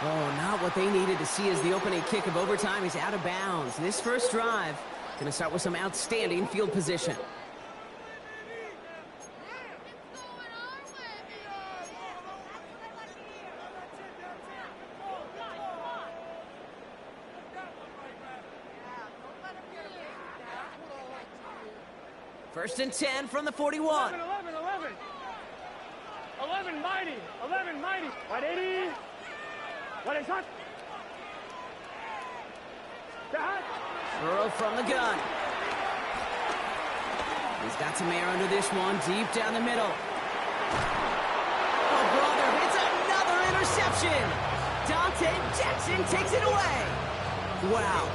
Oh, not what they needed to see as the opening kick of overtime is out of bounds. This first drive going to start with some outstanding field position. First and 10 from the 41. 11, 11, 11. 11 mighty. 11 mighty. 180. What is hot? Burrow from the gun. He's got some air under this one, deep down the middle. Oh, brother, it's another interception. Dante Jackson takes it away. Wow.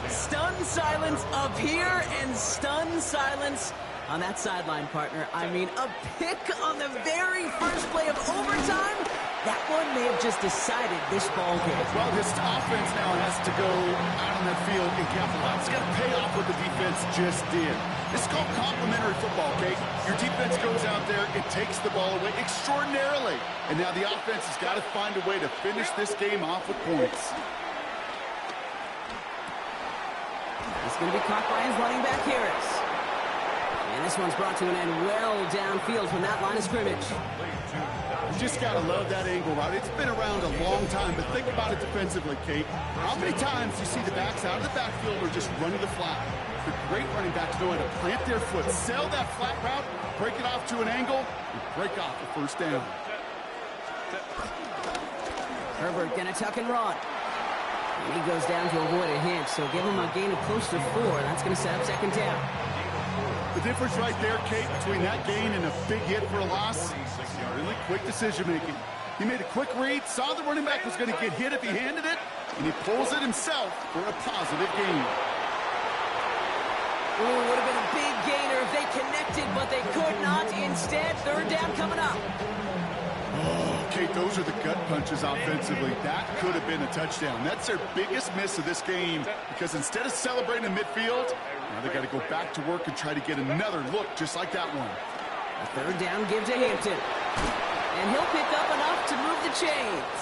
Stunned silence up here and stunned silence on that sideline, partner. I mean, a pick on the very first play of overtime. That one may have just decided this ball game. Well, this offense now has to go out on that field and capitalize. It's got to pay off what the defense just did. This is called complementary football, okay? Your defense goes out there, it takes the ball away extraordinarily. And now the offense has got to find a way to finish this game off with points. It's going to be caught by his running back, Harris. And this one's brought to an end well downfield from that line of scrimmage. You just got to love that angle route. It's been around a long time, but think about it defensively, Kate. How many times you see the backs out of the backfield or just running the flat? The great running backs know how to plant their foot, sell that flat route, break it off to an angle, and break off the first down. Herbert going to tuck and run. And he goes down to avoid a hit, so give him a gain of close to 4. That's going to set up second down. The difference right there, Kate, between that gain and a big hit for a loss, really quick decision-making. He made a quick read, saw the running back was going to get hit if he handed it, and he pulls it himself for a positive gain. Ooh, would have been a big gainer if they connected, but they could not. Instead, third down coming up. Oh, Kate, those are the gut punches offensively. That could have been a touchdown. That's their biggest miss of this game, because instead of celebrating in midfield, now they got to go back to work and try to get another look just like that one. A third down give to Hampton. And he'll pick up enough to move the chains.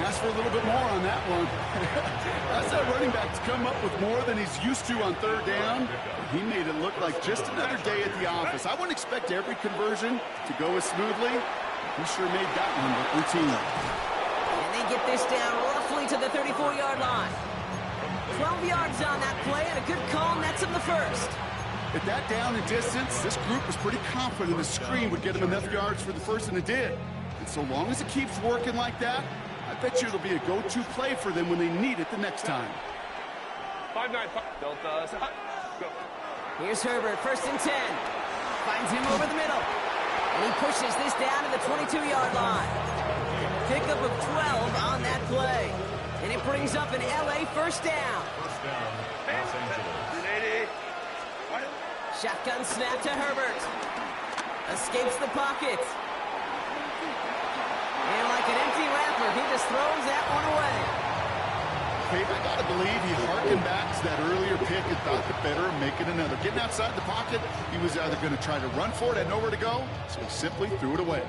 Ask for a little bit more on that one. That's that running back to come up with more than he's used to on third down. He made it look like just another day at the office. I wouldn't expect every conversion to go as smoothly. He sure made that one look routine. And they get this down roughly to the 34-yard line. 12 yards on that play, and a good call nets him the first. At that down and distance, this group was pretty confident the screen would get him enough yards for the first, and it did. And so long as it keeps working like that, I bet you it'll be a go-to play for them when they need it the next time. 5-9. Delta. Go. Here's Herbert, first and 10. Finds him over the middle. And he pushes this down to the 22-yard line. pickup of 12 on that play. And it brings up an LA first down. First down, Los Angeles. Shotgun snap to Herbert. Escapes the pocket. And like an empty wrapper, he just throws that one away. Hey, I got to believe he harkened back to that earlier pick and thought the better of making another. Getting outside the pocket, he was either going to try to run for it, had nowhere to go, so he simply threw it away.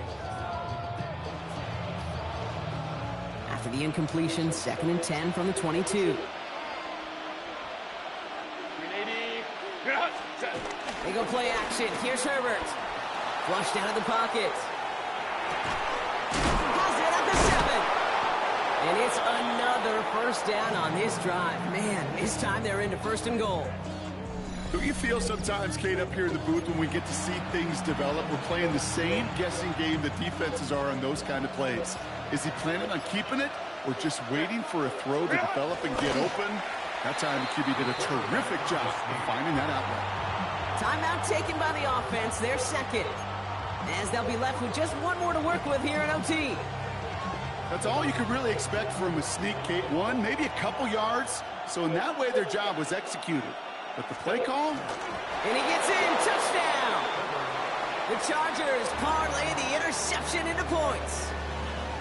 After the incompletion, 2nd and 10 from the 22. They go play action. Here's Herbert. Flushed out of the pocket. Has it at the 7. And it's another first down on this drive. Man, this time they're into 1st and goal. Don't you feel sometimes, Kate, up here in the booth when we get to see things develop, we're playing the same guessing game that defenses are on those kind of plays? Is he planning on keeping it or just waiting for a throw to develop and get open? That time the QB did a terrific job of finding that outlet. Timeout taken by the offense, their 2nd. As they'll be left with just one more to work with here in OT. That's all you could really expect from a sneak, Kate. One, maybe a couple yards. So in that way, their job was executed. But the play call? And he gets in, touchdown! The Chargers parlay the interception into points.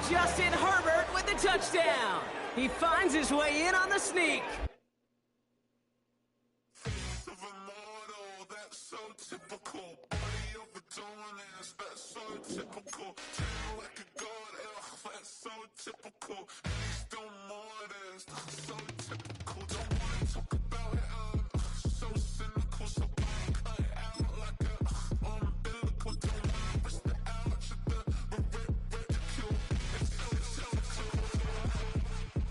Justin Herbert with the touchdown. He finds his way in on the sneak. So typical, body overdoing it, that's so typical. Tell like a god, that's so typical. Please don't more this, so typical. Don't wanna talk about it, so cynical. So I cut it out like a umbilical. Don't wanna risk the ouch of the ridicule.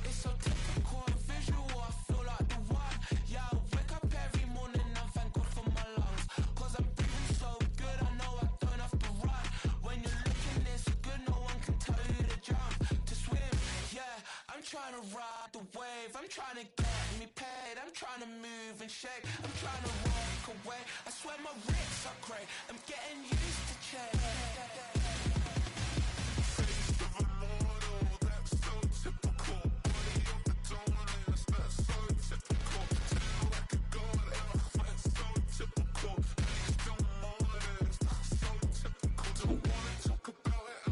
It's so typical and visual, I feel like the one. Yeah, I wake up every morning and thank God for my lungs. Cause I'm breathing so good, I know I don't have to run. When you're looking this good, no one can tell you to jump, to swim. Yeah, I'm trying to ride the wave, I'm trying to get me paid, I'm trying to move and shake, I'm trying to walk away. I swear my wrists are great, I'm getting used to change. Face of a mortal, that's so typical. Body of the dominance, that's so typical. Tell like a god, that's so typical. Please don't more this, so typical. Don't wanna talk about it,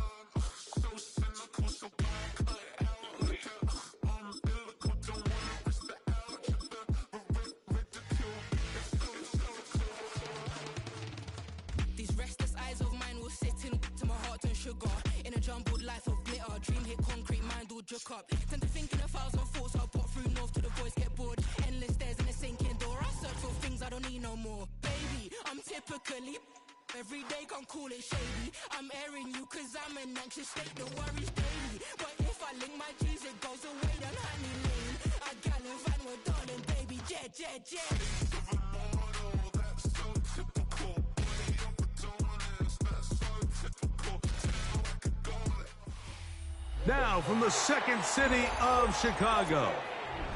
so cynical. So I cut it out like a umbilical. Don't wanna risk the ouch of the ridicule. These restless eyes of mine will sit in to my heart and sugar. In a jumbled life of glitter, dream hit concrete, mind all jook up. Tend to think in 1,000 thoughts, I'll pop through north to the voice, get bored. Endless stairs in a sinking door, I search for things I don't need no more. Baby, I'm typically every day, can't call it shady. I'm airing you cause I'm an anxious state that worries daily. But if I link my G's, it goes away, then honey lane. I gallon van with darling, baby, jet, jet, jet. Face of a mortal, that's so typical. Body of the dominance, that's so typical. Tell like a god. Now from the second city of Chicago,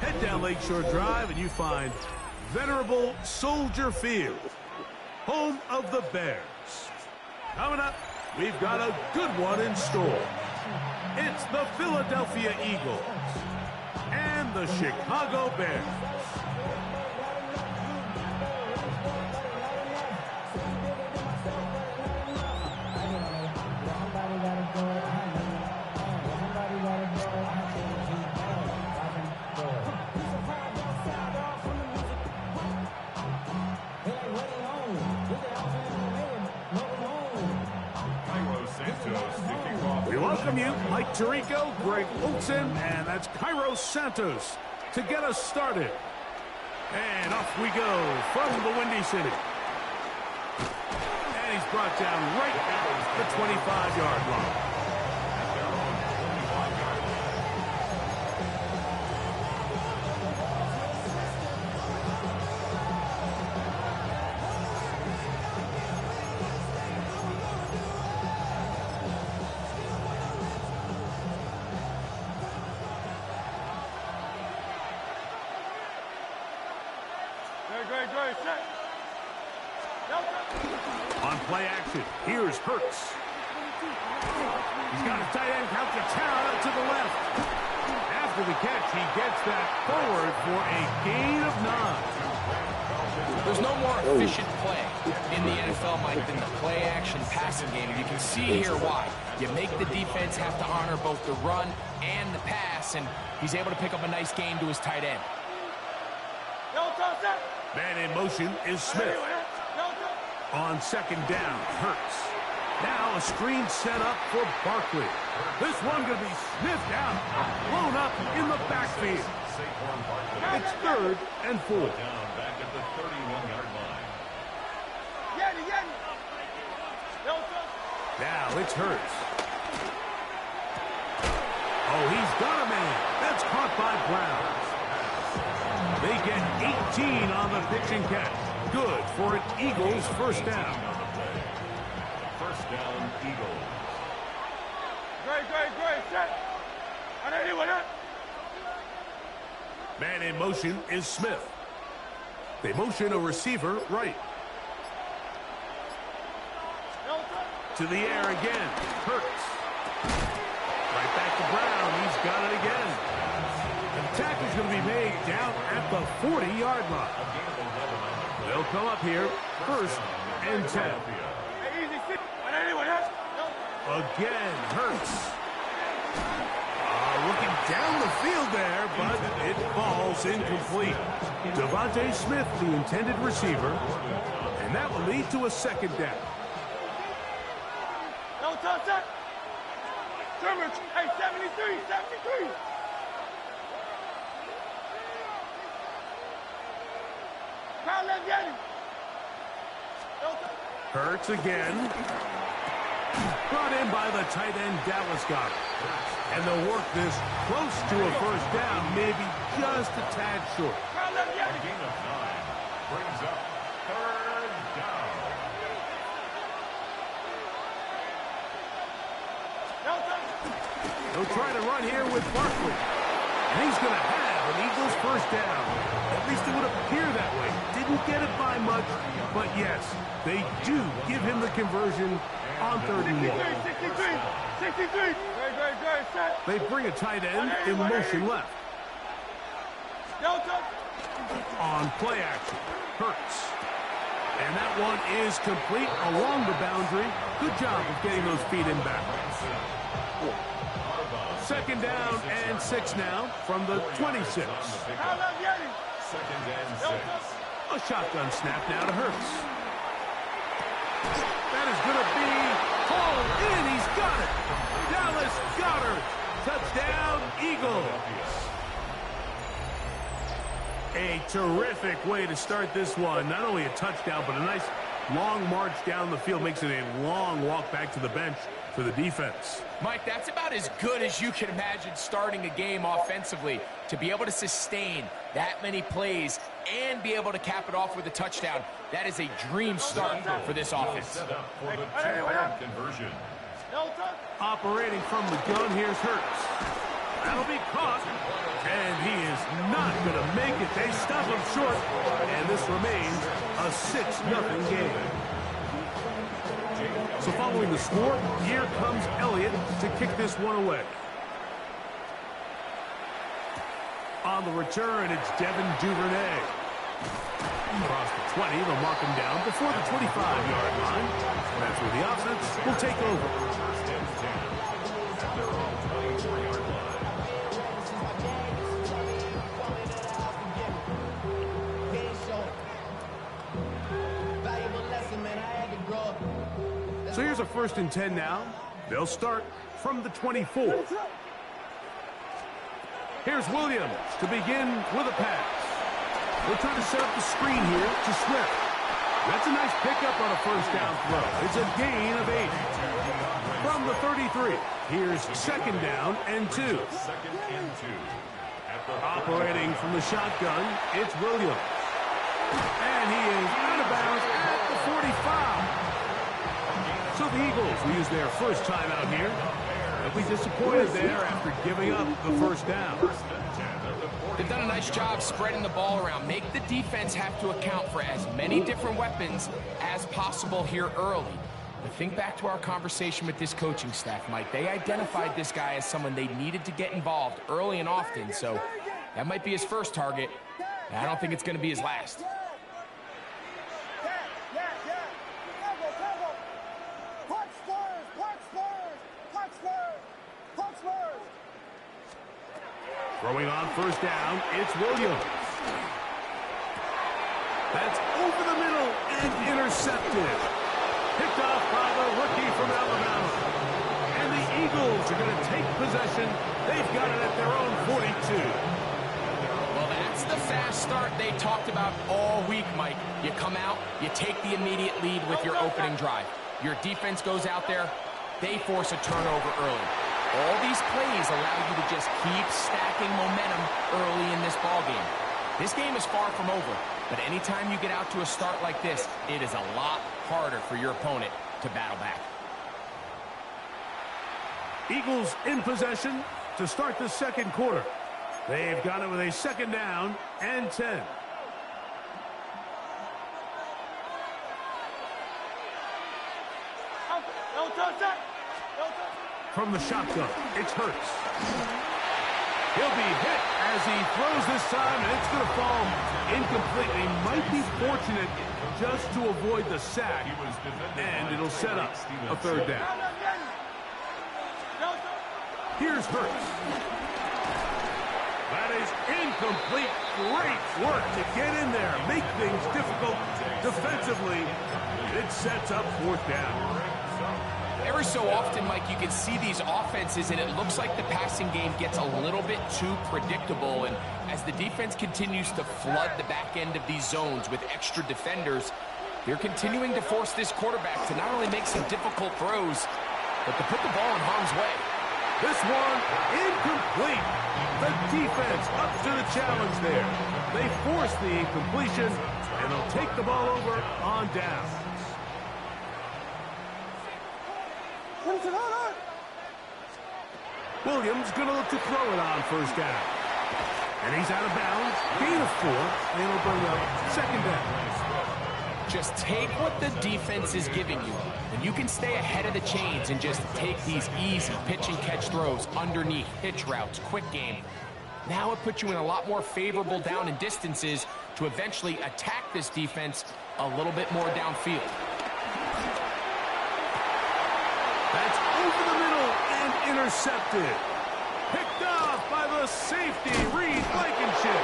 head down Lakeshore Drive and you find venerable Soldier Field, home of the Bears. Coming up, we've got a good one in store. It's the Philadelphia Eagles and the Chicago Bears. We welcome you, Mike Tirico, Greg Olson, and that's Cairo Santos to get us started. And off we go from the Windy City. And he's brought down right at the 25-yard line. On play action, here's Hurts. He's got his tight end Calcaterra to the left. After the catch, he gets that forward for a gain of 9. There's no more efficient play in the NFL, Mike, than the play-action passing game. And you can see here why. You make the defense have to honor both the run and the pass, and he's able to pick up a nice gain to his tight end. Man in motion is Smith. On second down, Hurts. Now a screen set up for Barkley. This one going to be sniffed out, blown up in the backfield. It's 3rd and 4. Down back at the 31-yard line. Now it's Hurts. Oh, he's got a man. That's caught by Brown. They get 18 on the pitch and catch. Good for an Eagles first down. First down, Eagles. Great. Set. Man in motion is Smith. They motion a receiver right. To the air again. Hurts. Right back to Brown. He's got it again. The tackle's going to be made down at the 40-yard line. They'll come up here, 1st and 10. Again, Hurts. Looking down the field there, but it falls incomplete. Devontae Smith, the intended receiver, and that will lead to a second down. Hey, 73. Hurts again. Brought in by the tight end Dallas Goedert. And they'll work this close to a first down, maybe just a tad short. A gain of 9 brings up 3rd down. They'll try to run here with Barkley. And he's going to have an Eagles first down. At least it would appear that way. Didn't get it by much, but yes, they do give him the conversion on 3rd and 1. 63. They bring a tight end in motion left. On play action, Hurts. And that one is complete along the boundary. Good job of getting those feet in back. 2nd down and 6 now from the 26. 2nd and 6. A shotgun snap now to Hurts. That is going to be hauled in. He's got it. Dallas Goedert. Touchdown, Eagles. A terrific way to start this one. Not only a touchdown, but a nice long march down the field. Makes it a long walk back to the bench for the defense. Mike, that's about as good as you can imagine starting a game offensively. To be able to sustain that many plays and be able to cap it off with a touchdown, that is a dream start for this offense. Set up for the 2-point conversion. Operating from the gun, here's Hurts. That'll be caught. And he is not going to make it. They stop him short. And this remains a 6-0 game. So following the score, here comes Elliott to kick this one away. On the return, it's Devin Duvernay. Across the 20, they'll mark him down before the 25-yard line. That's where the offense will take over. 1st and 10 at their own 24-yard line. So here's a 1st and 10 now. They'll start from the 24. Here's Williams to begin with a pass. They'll try to set up the screen here to Swift. That's a nice pickup on a first down throw. It's a gain of 8. From the 33, here's 2nd down and 2. 2nd and 2. Operating from the shotgun, it's Williams. And he is out of bounds at the 45. So the Eagles will use their first time out here. They'll be disappointed there after giving up the first down. They've done a nice job spreading the ball around. Make the defense have to account for as many different weapons as possible here early. But think back to our conversation with this coaching staff, Mike. They identified this guy as someone they needed to get involved early and often, so that might be his first target. And I don't think it's going to be his last. Throwing on first down, it's Williams. That's over the middle and intercepted. Picked off by the rookie from Alabama. And the Eagles are going to take possession. They've got it at their own 42. Well, that's the fast start they talked about all week, Mike. You come out, you take the immediate lead with your opening drive. Your defense goes out there, they force a turnover early. All these plays allow you to just keep stacking momentum early in this ballgame. This game is far from over, but anytime you get out to a start like this, it is a lot harder for your opponent to battle back. Eagles in possession to start the second quarter. They've got it with a second down and 10. From the shotgun, it's Hurts. He'll be hit as he throws this time, and it's going to fall incomplete. He might be fortunate just to avoid the sack, and it'll set up a third down. Here's Hurts. That is incomplete. Great work to get in there, make things difficult defensively. It sets up fourth down. Every so often, Mike, you can see these offenses, and it looks like the passing game gets a little bit too predictable. And as the defense continues to flood the back end of these zones with extra defenders, they're continuing to force this quarterback to not only make some difficult throws, but to put the ball in harm's way. This one incomplete. The defense up to the challenge there. They force the incompletion, and they'll take the ball over on down. Williams going to look to throw it on first down. And he's out of bounds. Gain of 4, and it'll bring up second down. Just take what the defense is giving you, and you can stay ahead of the chains and just take these easy pitch and catch throws underneath, hitch routes, quick game. Now it puts you in a lot more favorable down and distances to eventually attack this defense a little bit more downfield. That's over the middle and intercepted. Picked off by the safety, Reed Blankenship.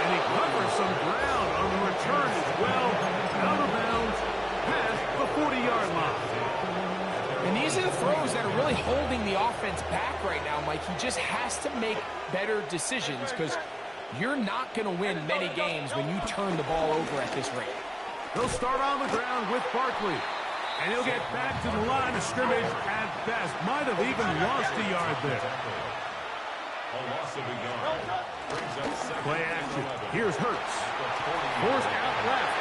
And he covers some ground on the return as well. Out of bounds, past the 40-yard line. And these are the throws that are really holding the offense back right now, Mike. He just has to make better decisions because you're not going to win many games when you turn the ball over at this rate. They'll start on the ground with Barkley. And he'll get back to the line of scrimmage at best. Might have even lost a yard there. A loss of a yard. Brings up second. Play action. Here's Hurts. Forced out left.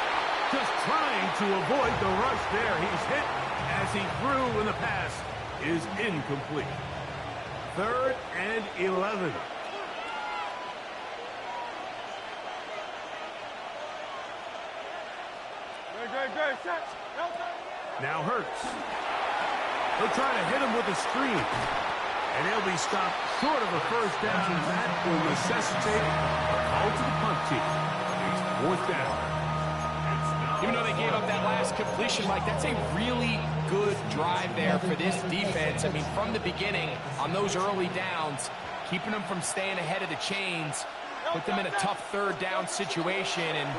Just trying to avoid the rush there. He's hit as he threw, and the pass is incomplete. 3rd and 11. Now Hurts. They'll try to hit him with a screen. And he'll be stopped short of a first down. That will necessitate a call to the punt team. It's 4th down. Even though they gave up that last completion, Mike, that's a really good drive there for this defense. I mean, from the beginning, on those early downs, keeping them from staying ahead of the chains, put them in a tough 3rd down situation, and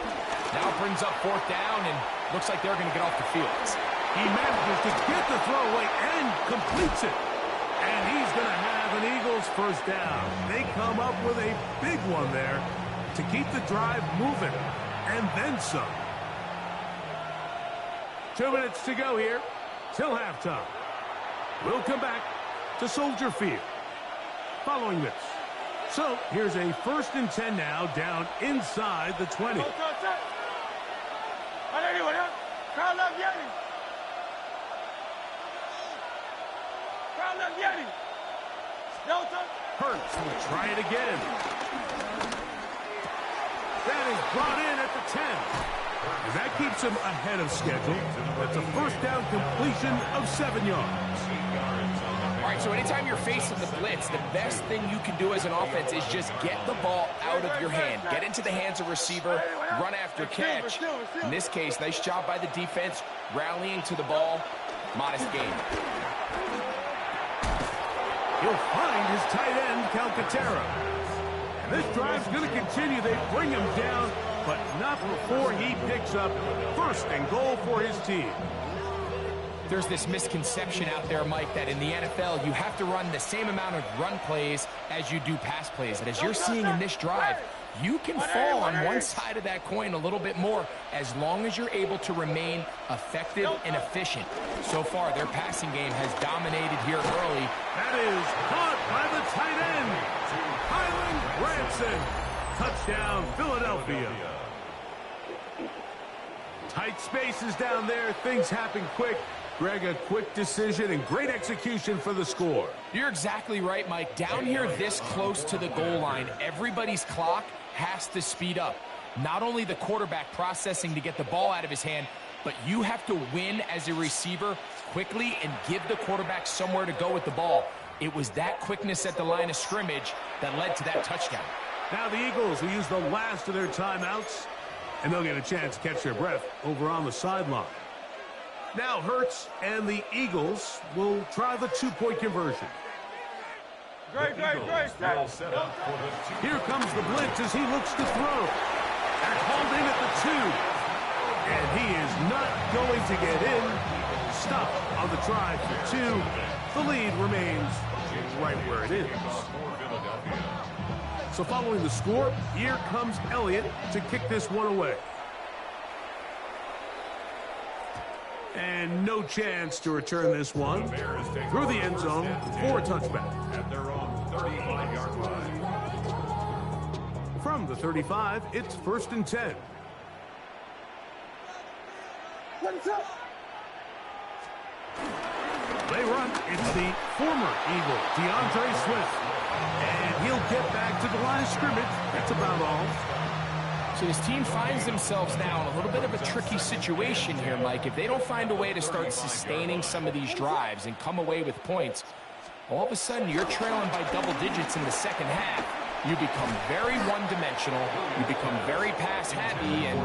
now it brings up 4th down, and looks like they're going to get off the field. He manages to get the throw away and completes it. And he's going to have an Eagles first down. They come up with a big one there to keep the drive moving, and then some. 2 minutes to go here till halftime. We'll come back to Soldier Field following this. So here's a 1st and 10 now, down inside the 20. Hurts will try it again. That is brought in at the 10. And that keeps him ahead of schedule. That's a first down completion of 7 yards. All right, so anytime you're facing the blitz, the best thing you can do as an offense is just get the ball out of your hand. Get into the hands of receiver, run after catch. In this case, nice job by the defense, rallying to the ball. Modest gain. He'll find his tight end, Calcaterra. And this drive's going to continue. They bring him down, but not before he picks up first and goal for his team. There's this misconception out there, Mike, that in the NFL, you have to run the same amount of run plays as you do pass plays. And as you're seeing in this drive, you can fall on one side of that coin a little bit more as long as you're able to remain effective and efficient. So far, their passing game has dominated here early. That is caught by the tight end, Highland Branson. Touchdown, Philadelphia. Tight spaces down there. Things happen quick. Greg, a quick decision and great execution for the score. You're exactly right, Mike. Down here this close to the goal line, everybody's clock has to speed up. Not only the quarterback processing to get the ball out of his hand, but you have to win as a receiver quickly and give the quarterback somewhere to go with the ball. It was that quickness at the line of scrimmage that led to that touchdown. Now the Eagles will use the last of their timeouts, and they'll get a chance to catch their breath over on the sideline. Now Hurts and the Eagles will try the two-point conversion. Great. Here comes the blitz as he looks to throw. They're called in at the 2. And he is not going to get in. Stop on the try for 2. The lead remains right where it is. So following the score, here comes Elliott to kick this one away. And no chance to return this one through the end zone for a touchback. At their own 35-yard line. From the 35, it's 1st and 10. They run. It's the former Eagle, DeAndre Swift. And he'll get back to the line of scrimmage. That's about all. So this team finds themselves now in a little bit of a tricky situation here, Mike. If they don't find a way to start sustaining some of these drives and come away with points, all of a sudden you're trailing by double digits in the second half. You become very one-dimensional. You become very pass-happy, and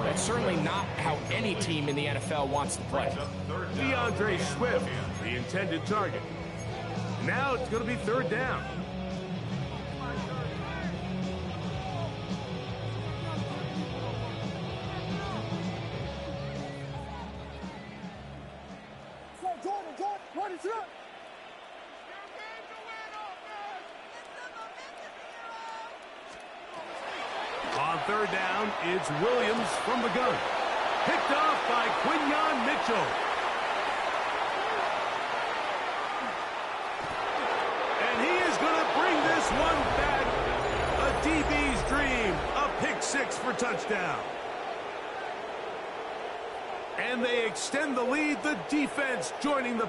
that's certainly not how any team in the NFL wants to play. DeAndre Swift, the intended target. Now it's going to be 3rd down. On 3rd down, it's Williams from the gun. Picked off by Quinyon Mitchell. And he is going to bring this one back. A DB's dream. A pick 6 for touchdown. And they extend the lead. The defense joining the